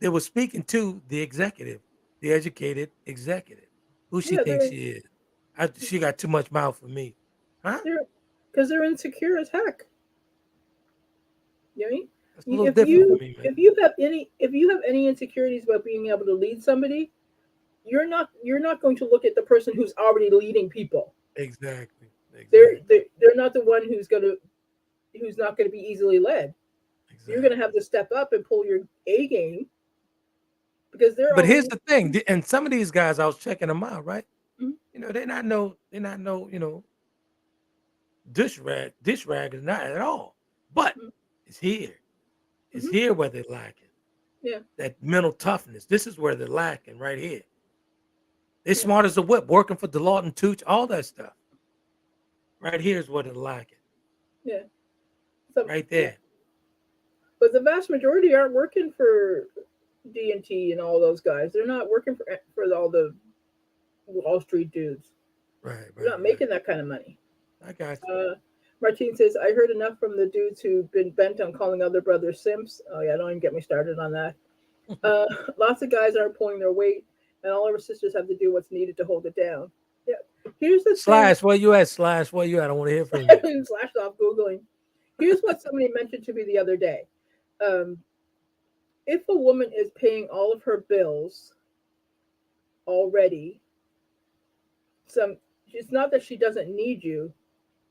they were speaking to the executive, the educated executive. Who she thinks she is. She got too much mouth for me. Huh? Because they're insecure as heck. You know what I mean? That's a little different for me, man. If you have any insecurities about being able to lead somebody, you're not going to look at the person who's already leading people. Exactly. They're not the one who's not going to be easily led. Exactly. You're going to have to step up and pull your A game because they're. But here's the thing, and some of these guys, I was checking them out, right? Mm-hmm. You know, they're not no, dish rag is not at all. But it's here. It's here where they're lacking. Yeah. That mental toughness. This is where they're lacking right here. They're smart as a whip, working for Deloitte and Touche, all that stuff. Right here is what they're lacking. Yeah. Right there. But the vast majority aren't working for D&T and all those guys. They're not working for all the Wall Street dudes. Right. We're not making that kind of money. I got you. Martine says, I heard enough from the dudes who've been bent on calling other brothers simps. Oh, yeah, don't even get me started on that. Lots of guys aren't pulling their weight, and all of our sisters have to do what's needed to hold it down. Yeah. Here's the Slash, where you at? Slash, where you at? I want to hear from you. thing. Slash off Googling. Here's what somebody mentioned to me the other day. If a woman is paying all of her bills already, it's not that she doesn't need you,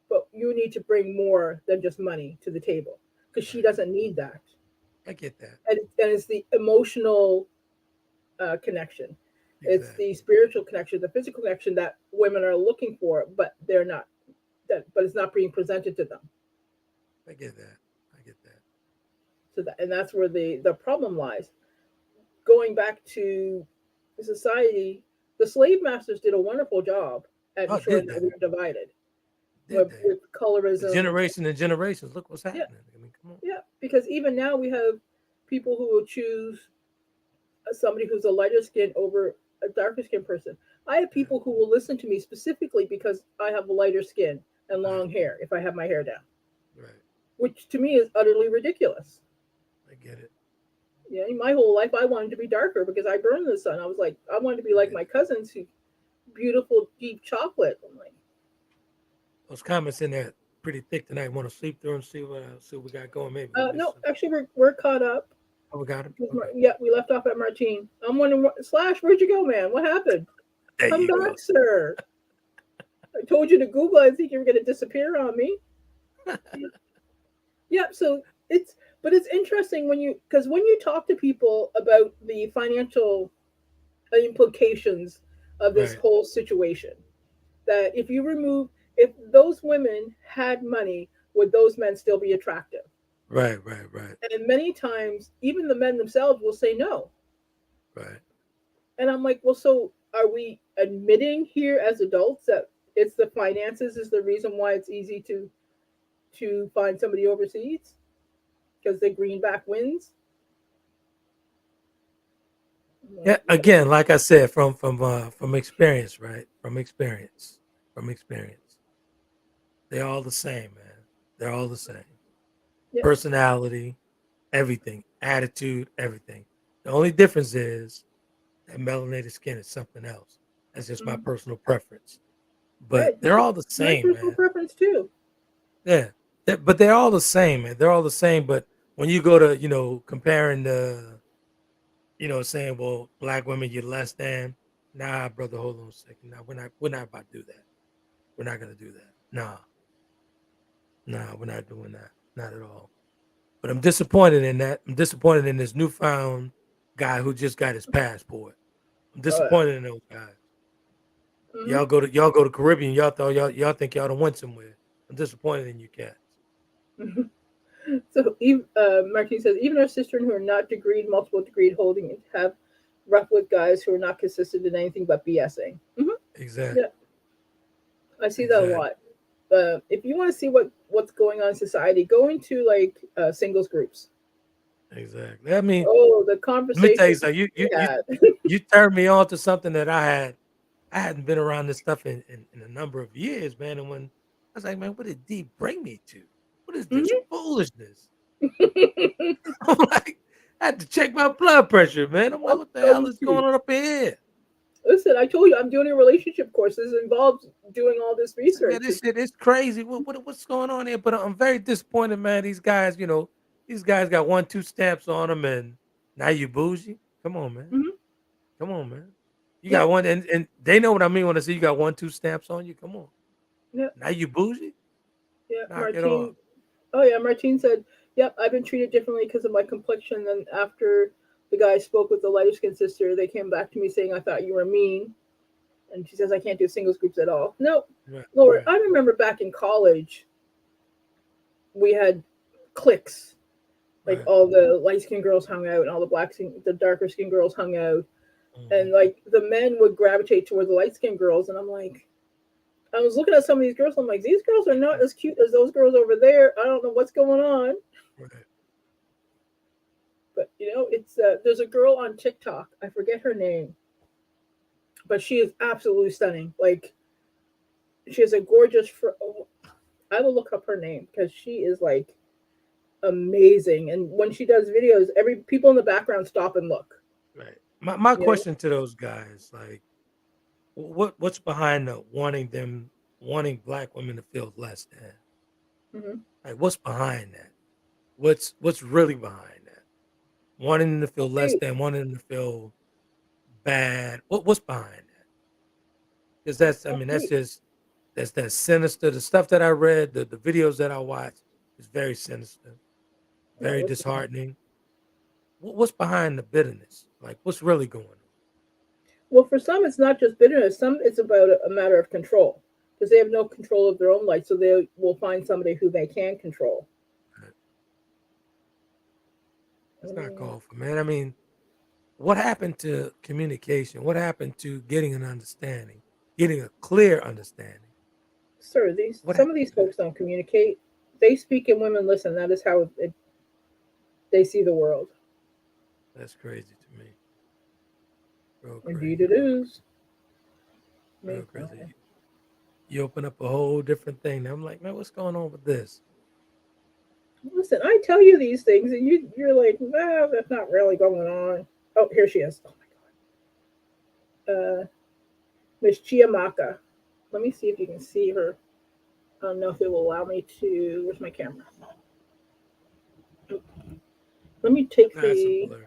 but you need to bring more than just money to the table because she doesn't need that. I get that. And it's the emotional connection. Exactly. It's the spiritual connection, the physical connection that women are looking for, but they're not. But it's not being presented to them. I get that. So that's where the problem lies. Going back to society, the slave masters did a wonderful job at ensuring that we were divided with colorism. Generation and generations. Look what's happening. Yeah. I mean, come on. Yeah, because even now we have people who will choose somebody who's a lighter skin over a darker skin person. I have people who will listen to me specifically because I have a lighter skin and long hair if I have my hair down. Right. Which to me is utterly ridiculous. I get it. Yeah, my whole life I wanted to be darker because I burned in the sun. I was like, I wanted to be like my cousins who beautiful deep chocolate. I'm like, those comments in there pretty thick tonight. Want to sleep through and see what we got going? Maybe. No, actually we're caught up. Oh, we got him. Okay. Yeah, we left off at Martine. I'm wondering, Slash, where'd you go, man? What happened? Come back, sir. I told you to Google. I think you were going to disappear on me. Yeah, so it's interesting because when you talk to people about the financial implications of this whole situation, that if those women had money, would those men still be attractive? Right. And many times, even the men themselves will say no. Right. And I'm like, well, so are we admitting here as adults that it's the finances is the reason why it's easy to find somebody overseas? Because the greenback wins? Yeah, again, like I said, from experience, right? From experience. They're all the same, man. They're all the same. Yep. Personality, everything, attitude, everything. The only difference is that melanated skin is something else. That's just my personal preference. But they're all the same, my personal preference too. Yeah, but they're all the same, man. They're all the same. But when you go to, comparing the, saying, well, black women, you're less than. Nah, brother, hold on a second. Nah, we're not about to do that. We're not gonna do that. Nah, we're not doing that. Not at all. But I'm disappointed in that. I'm disappointed in this newfound guy who just got his passport. I'm disappointed in those guys. Mm-hmm. Y'all go to Caribbean. Y'all think y'all done went somewhere. I'm disappointed in you cats. So Martine says, even our sisters who are not degreed, multiple degreed holding have rough with guys who are not consistent in anything but BSing. Mm-hmm. Exactly. Yeah. I see that a lot. If you want to see what's going on in society, go into like singles groups. Exactly. I mean, the conversation. Let me tell you something. You turned me on to something that I hadn't been around this stuff in a number of years, man. And when I was like, man, what did D bring me to? What is this foolishness? I'm like, I had to check my blood pressure, man. I'm like, what the hell is going on up here? Listen, I told you I'm doing a relationship course. This involves doing all this research. Man, this shit is crazy. What's going on here? But I'm very disappointed, man. These guys, these guys got 1-2 stamps on them, and now you bougie. Come on, man. Mm-hmm. Come on, man. You got one, and they know what I mean when I say you got 1-2 stamps on you. Come on. Yeah. Now you bougie. Yeah, Knock it off. Oh yeah, Martine said, "Yep, I've been treated differently because of my complexion." And after the guy spoke with the lighter skinned sister, they came back to me saying, "I thought you were mean." And she says, "I can't do singles groups at all." No, Lord, I remember back in college, we had cliques. Like all the light skinned girls hung out, and all the darker skinned girls hung out, and like the men would gravitate toward the light skinned girls, and I'm like, I was looking at some of these girls, I'm like, these girls are not as cute as those girls over there. I don't know what's going on. Right. But it's there's a girl on TikTok, I forget her name, but she is absolutely stunning. Like, she has a gorgeous. I will look up her name because she is like amazing. And when she does videos, every people in the background stop and look. Right. My You know? question to those guys, like, what's behind the wanting black women to feel less than? Mm-hmm. Like, what's behind that? What's really behind that? Wanting them to feel less than, wanting them to feel bad. What's behind that? Because that's that sinister. The stuff that I read, the videos that I watched is very sinister, very disheartening. What's behind the bitterness? Like, what's really going on? Well, for some, it's not just bitterness. Some, it's about a matter of control because they have no control of their own life, so they will find somebody who they can control. It's not called for, man. I mean, what happened to communication? What happened to getting an understanding, getting a clear understanding? Sir, some of these folks don't communicate. They speak and women listen. That is how they see the world. That's crazy to me. Real Indeed, crazy. it is. Real crazy. You open up a whole different thing. I'm like, man, what's going on with this? Listen, I tell you these things, and you're like, well, that's not really going on. Oh, here she is. Oh my god. Miss Chiamaka. Let me see if you can see her. I don't know if it will allow me to. Where's my camera? Let me take the.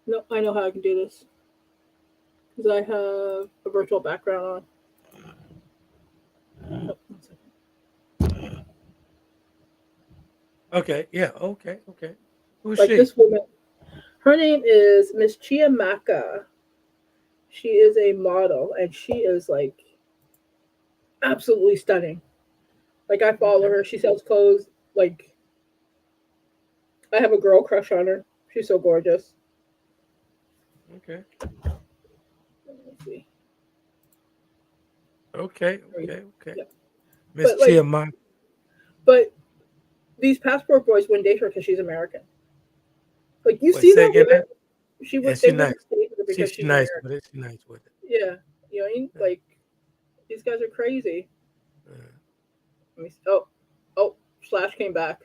No, I know how I can do this because I have a virtual background on. Oh, okay. Yeah. Okay. Who's like she? This woman. Her name is Miss Chiamaka. She is a model, and she is like absolutely stunning. Like, I follow her. She sells clothes. Like, I have a girl crush on her. She's so gorgeous. Okay. Let me see. Okay. Yeah. Miss Chiamaka. But these passport boys wouldn't date her because she's American. Like, you Wait, see that women, they nice. wouldn't date her because she's nice American. with it. She's nice with it. Yeah, you know what I mean? Like, these guys are crazy. Let me see. Oh, Slash came back.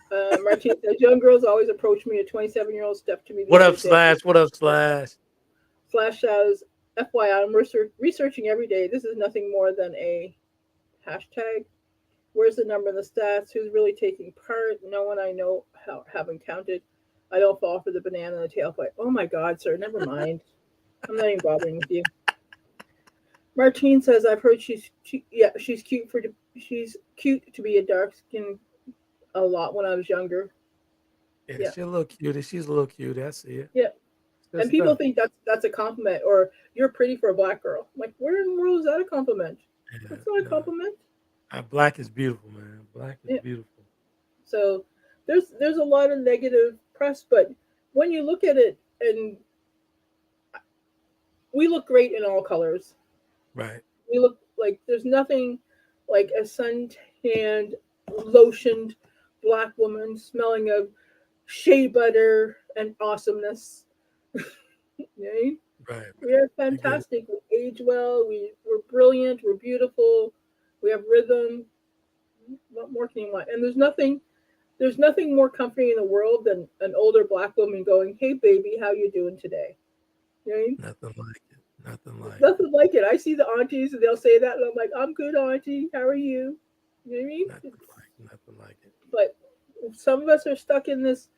Martine says, young girls always approach me. A 27-year-old step to me. What up, Slash? What up, Slash? Slash says, FYI, I'm researching every day. This is nothing more than a hashtag. Where's the number in the stats? Who's really taking part? No one I know haven't counted. I don't fall for the banana and the tailpipe. Oh my God, sir, never mind. I'm not even bothering with you. Martine says, I've heard she's cute to be a dark skin a lot when I was younger. Yeah, she's a little cutie. She's a little cutie. I see it. Yeah. And people think that's a compliment, or you're pretty for a black girl. I'm like, where in the world is that a compliment? Yeah, that's not a compliment. Black is beautiful, man. Black is beautiful. So there's a lot of negative press, but when you look at it, and we look great in all colors. Right. We look like there's nothing like a suntanned, lotioned black woman smelling of shea butter and awesomeness. Right. We are fantastic. We age well. We're brilliant. We're beautiful. We have rhythm. What more can you want? And there's nothing more comforting in the world than an older black woman going, "Hey, baby, how you doing today?" You know what I mean? Nothing like it. I see the aunties and they'll say that, and I'm like, "I'm good, auntie. How are you?" You know what I mean? Nothing like it. But some of us are stuck in this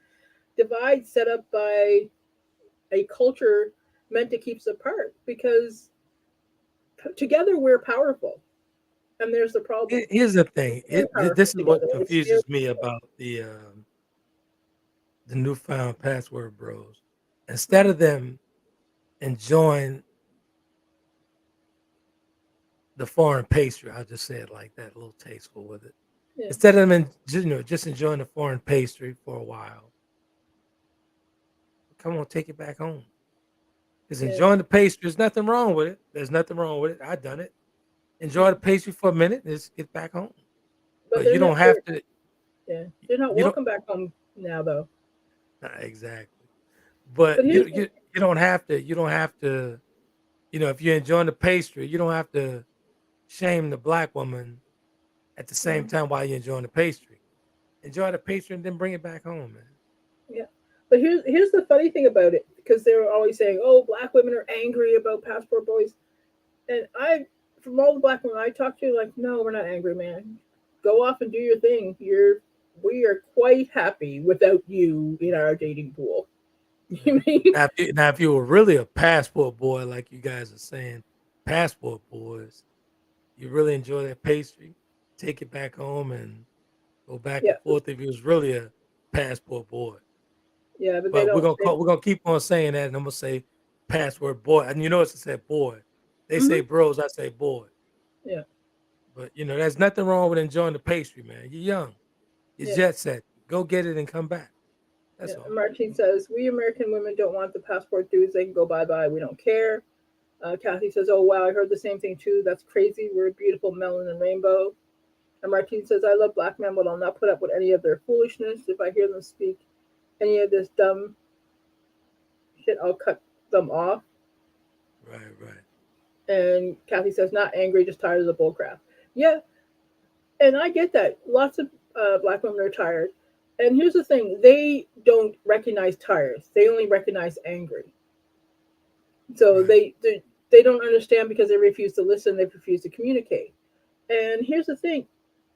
divide set up by a culture meant to keep us apart, because together we're powerful. And there's the problem. Here's the thing. This is what confuses me about the newfound password bros. Instead of them enjoying the foreign pastry, I'll just say it like that, a little tasteful with it. Yeah. Instead of them, just enjoying the foreign pastry for a while, come on, take it back home. Because enjoying the pastry, there's nothing wrong with it. There's nothing wrong with it. I've done it. Enjoy the pastry for a minute, and just get back home. But you don't have to. Yeah, they're not welcome back home now, though. Exactly. But you don't have to. You don't have to if you're enjoying the pastry, you don't have to shame the black woman at the same Mhm. time while you're enjoying the pastry. Enjoy the pastry and then bring it back home, man. Yeah. But here's the funny thing about it, because they were always saying, "Oh, black women are angry about passport boys," and from all the black women I talked to, like, no, we're not angry, man. Go off and do your thing. We are quite happy without you in our dating pool. You Right. mean? Now, if you were really a passport boy, like you guys are saying, passport boys, you really enjoy that pastry, take it back home and go back Yeah, and forth. If you was really a passport boy, yeah, but they but we're don't. gonna call, we're gonna keep on saying that, and I'm gonna say password boy. And it's to say boy. They say Mhm. bros, I say boy. Yeah, But there's nothing wrong with enjoying the pastry, man. You're young, you're yeah, jet set. Go get it and come back. yeah. That's And all. Martine says, "We American women don't want the passport dudes. They can go bye bye. We don't care." Kathy says, "Oh wow, I heard the same thing too. That's crazy. We're a beautiful melon and rainbow." And Martine says, "I love black men, but I'll not put up with any of their foolishness. If I hear them speak any of this dumb shit, I'll cut them off." Right, right. And Kathy says, "Not angry, just tired of the bullcrap." Yeah, and I get that. Lots of black women are tired. And here's the thing: they don't recognize tired. They only recognize angry. So Right. they don't understand because they refuse to listen. They refuse to communicate. And here's the thing: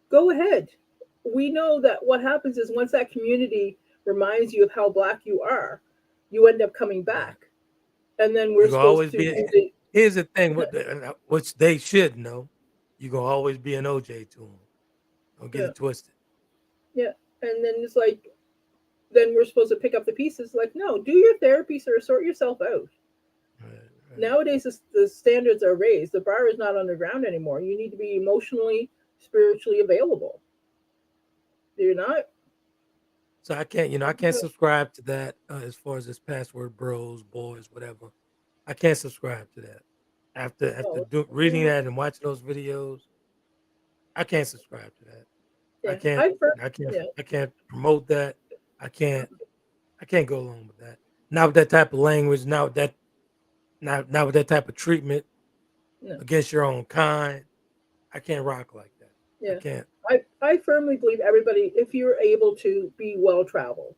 go ahead. We know that what happens is once that community reminds you of how black you are, you end up coming Right. back. And then we're You gonna supposed always to be. do the Here's the thing, which they should know. You gonna always be an OJ to them. Don't get yeah, it twisted. yeah. And then it's like then we're supposed to pick up the pieces. Like, no, do your therapy, sir. Sort yourself out. Right, right. Nowadays, the standards are raised. The bar is not underground anymore. You need to be emotionally, spiritually available. Do you not? So I can't subscribe to that as far as this password bros, boys, whatever. I can't subscribe to that. After Oh, reading that and watching those videos, I can't subscribe to that. I yeah. can't. I first, I can't. yeah. I can't promote that. I can't. I can't go along with that. Not with that type of language. Not with that type of treatment No. against your own kind. I can't rock like that. I Yeah. can't. I firmly believe everybody, if you're able to be well traveled,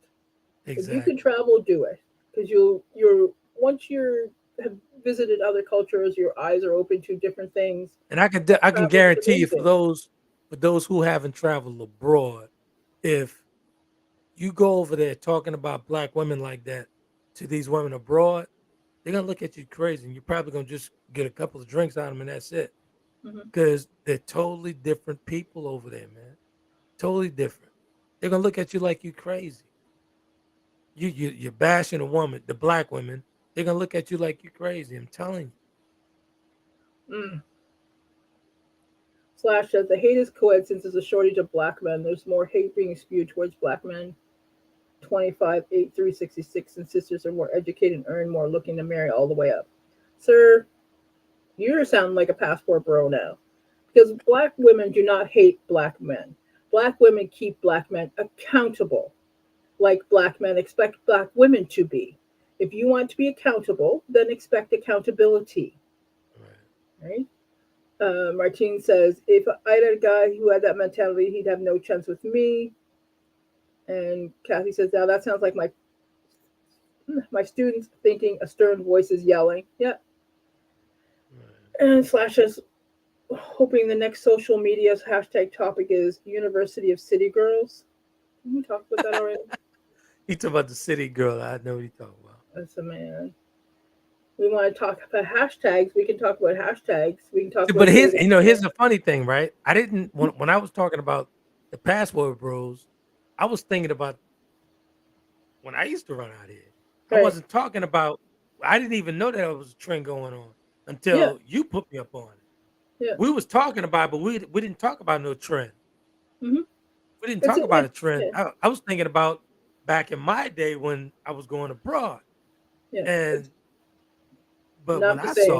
if you can Exactly. travel, do it. Because once you have visited other cultures, your eyes are open to different things. And I can Travel is guarantee you amazing. for those who haven't traveled abroad, if you go over there talking about black women like that to these women abroad, they're gonna look at you crazy, and you're probably gonna just get a couple of drinks out of them, and that's it. Hmm. Because they're totally different people over there, man. Totally different. They're gonna look at you like you crazy. You're bashing a woman, the black women. They're gonna look at you like you're crazy. I'm telling you. Mm. Slash says the hate is coincidence. There's a shortage of black men. There's more hate being spewed towards black men. 25, 8, 366, and sisters are more educated and earn more, looking to marry all the way up. Sir, you sound like a passport bro now. Because black women do not hate black men. Black women keep black men accountable, like black men expect black women to be. If you want to be accountable, then expect accountability, Right. right? Martine says, if I had a guy who had that mentality, he'd have no chance with me. And Kathy says, now that sounds like my students thinking a stern voice is yelling. Yeah. Right. And Slash is hoping the next social media's hashtag topic is University of City Girls. Did we talk about that already? He talking about the city girl. I know what he talking about. That's a man. We want to talk about hashtags. We can talk about hashtags. We can talk But about dating. here's the funny thing, right? I didn't when I was talking about the password bros, I was thinking about when I used to run out here. I Right. wasn't talking about. I didn't even know that there was a trend going on Yeah. until you put me up on it. Yeah. We was talking about, but we didn't talk about no trend. Mm-hmm. We didn't It's talk about a it. trend. Yeah. I was thinking about back in my day when I was going abroad, Yeah. It's and but not the same.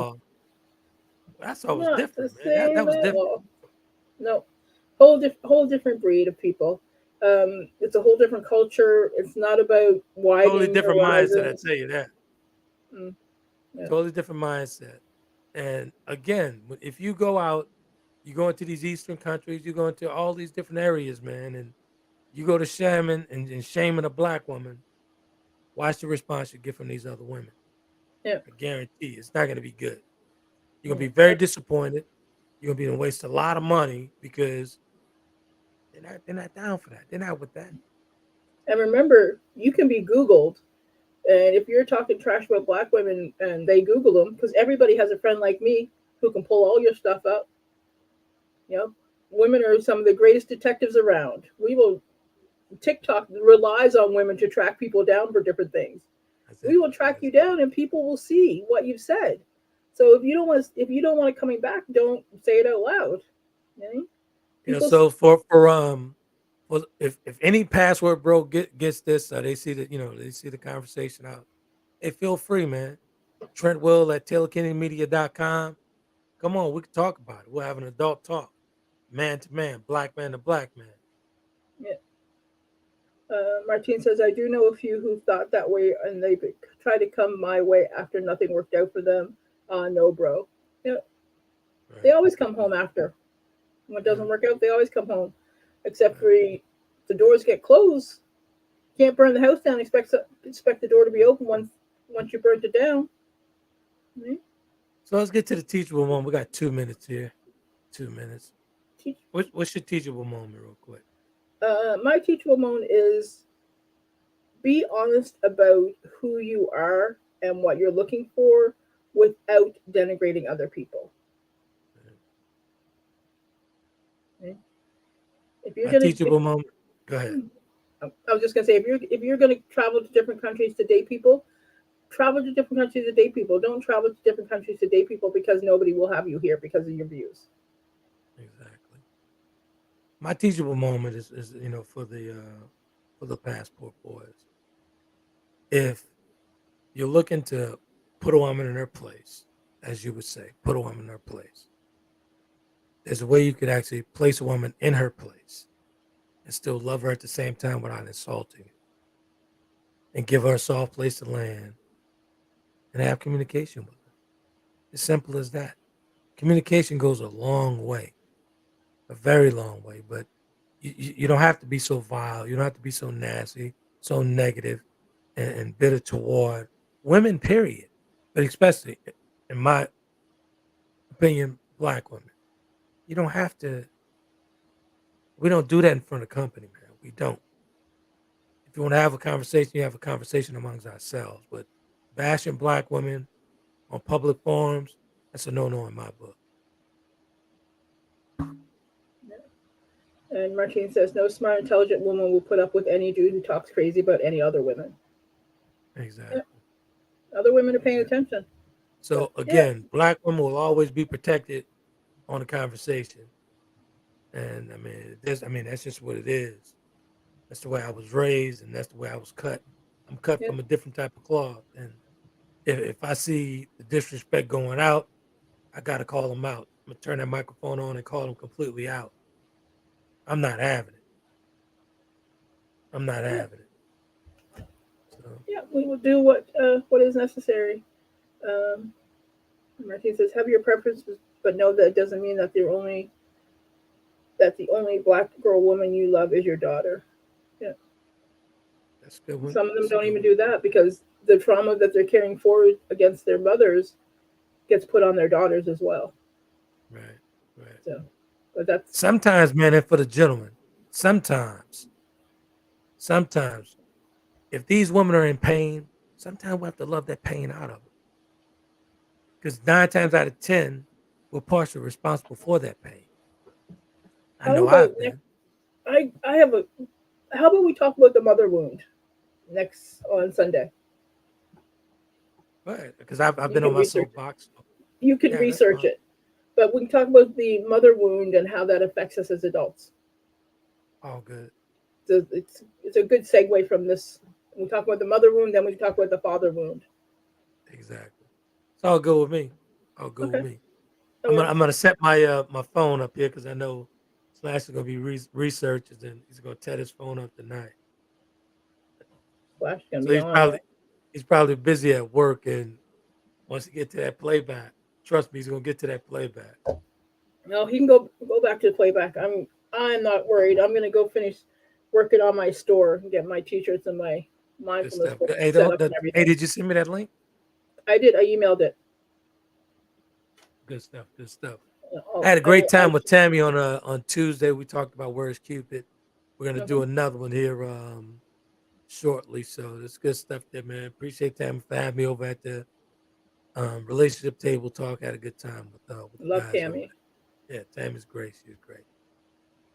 what I saw was Not the different, man. That same was at different. all. No. Whole different breed of people. It's a whole different culture. It's not about Totally widening your different mindset. I horizons. tell you that. Mm, yeah. Totally different mindset. And again, if you go out, you go into these Eastern countries, you go into all these different areas, man, and you go to shaming and shaming a black woman, watch the response you get from these other women. Yeah. I guarantee it's not going to be good. You're going to Yeah. be very disappointed. You're going to be going to waste a lot of money because they're not down for that. They're not with that. And remember, you can be Googled. And if you're talking trash about black women and they Google them, because everybody has a friend like me who can pull all your stuff up. You know, women are some of the greatest detectives around. TikTok relies on women to track people down for different things. We will track you down, and people will see what you've said. So if you don't want it coming back, don't say it out loud. So for if any password bro gets this, they see that they see the conversation out. Hey, feel free, man. Trent Will at TaylorKennedyMedia.com. Come on, we can talk about it. We'll have an adult talk, man to man, black man to black man. Yeah. Martine says, I do know a few who thought that way and they tried to come my way after nothing worked out for them. No, bro. Yeah. Right. They always come home after. When it doesn't work out, they always come home. Except for the doors get closed. Can't burn the house down. Expect the door to be open once you burnt it down. Mm-hmm. So let's get to the teachable moment. We got 2 minutes here. 2 minutes. What's your teachable moment, real quick? My teachable moment is be honest about who you are and what you're looking for without denigrating other people. Okay. If you're teachable moment, go ahead. I was just gonna say, if you're gonna travel to different countries to date people, travel to different countries to date people. Don't travel to different countries to date people because nobody will have you here because of your views. Exactly. My teachable moment is for the passport boys. If you're looking to put a woman in her place, as you would say, put a woman in her place, there's a way you could actually place a woman in her place and still love her at the same time without insulting her, and give her a soft place to land and have communication with her. As simple as that. Communication goes a long way, a very long way, but you don't have to be so vile. You don't have to be so nasty, so negative and bitter toward women, period. But especially, in my opinion, black women. You don't have to. We don't do that in front of company, man. We don't. If you want to have a conversation, you have a conversation amongst ourselves. But bashing black women on public forums, that's a no-no in my book. And Martine says, no smart, intelligent woman will put up with any dude who talks crazy about any other women. Exactly. Yeah. Other women are paying attention. So again, black women will always be protected on the conversation. And that's just what it is. That's the way I was raised, and that's the way I was cut. I'm cut from a different type of cloth. And if I see the disrespect going out, I got to call them out. I'm going to turn that microphone on and call them completely out. I'm not having it. I'm not having it. So. Yeah, we will do what is necessary. Martine says, have your preferences, but know that doesn't mean that the only black girl woman you love is your daughter. Yeah. That's a good one. Some of them don't even do that because the trauma that they're carrying forward against their mothers gets put on their daughters as well. Right. So, but that's sometimes, man, and for the gentleman, sometimes, if these women are in pain, sometimes we have to love that pain out of them. Because 9 times out of 10, we're partially responsible for that pain. I know I've been. I have a. How about we talk about the mother wound next on Sunday? Right, because I've been on my soapbox. You can research it, but we can talk about the mother wound and how that affects us as adults. All good. So it's a good segue from this. We talk about the mother wound, then we talk about the father wound. Exactly. It's all good with me. All good with me. I'm gonna set my my phone up here because I know Slash is gonna be researching and he's gonna tear his phone up tonight. Slash gonna be on. He's probably busy at work and wants to get to that playback. Trust me, he's gonna get to that playback. No, he can go back to the playback. I'm not worried. I'm gonna go finish working on my store and get my t-shirts and my mindfulness Hey, set up and everything. hey, did you send me that link? I did. I emailed it. Good stuff. Good stuff. Oh, I had a great time with Tammy on Tuesday. We talked about Where's Cupid. We're gonna do another one here shortly. So it's good stuff there, man. Appreciate Tammy for having me over at the relationship table talk. Had a good time with love guys Tammy. Yeah, Tammy's great.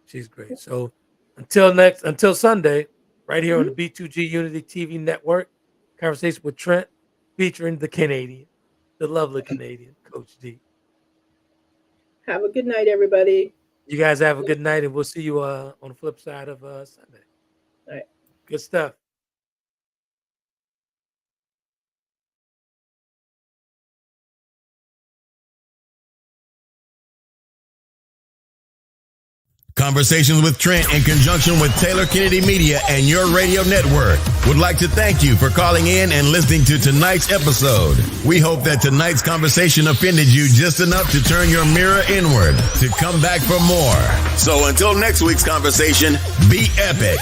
She's great. So until Sunday, right here on the B2G Unity TV network, conversation with Trent featuring the Canadian, the lovely Canadian, Coach Dee. Have a good night, everybody. You guys have a good night, and we'll see you on the flip side of Sunday. All right. Good stuff. Conversations with Trent in conjunction with Taylor Kennedy Media and your radio network would like to thank you for calling in and listening to tonight's episode. We hope that tonight's conversation offended you just enough to turn your mirror inward to come back for more. So until next week's conversation, be epic.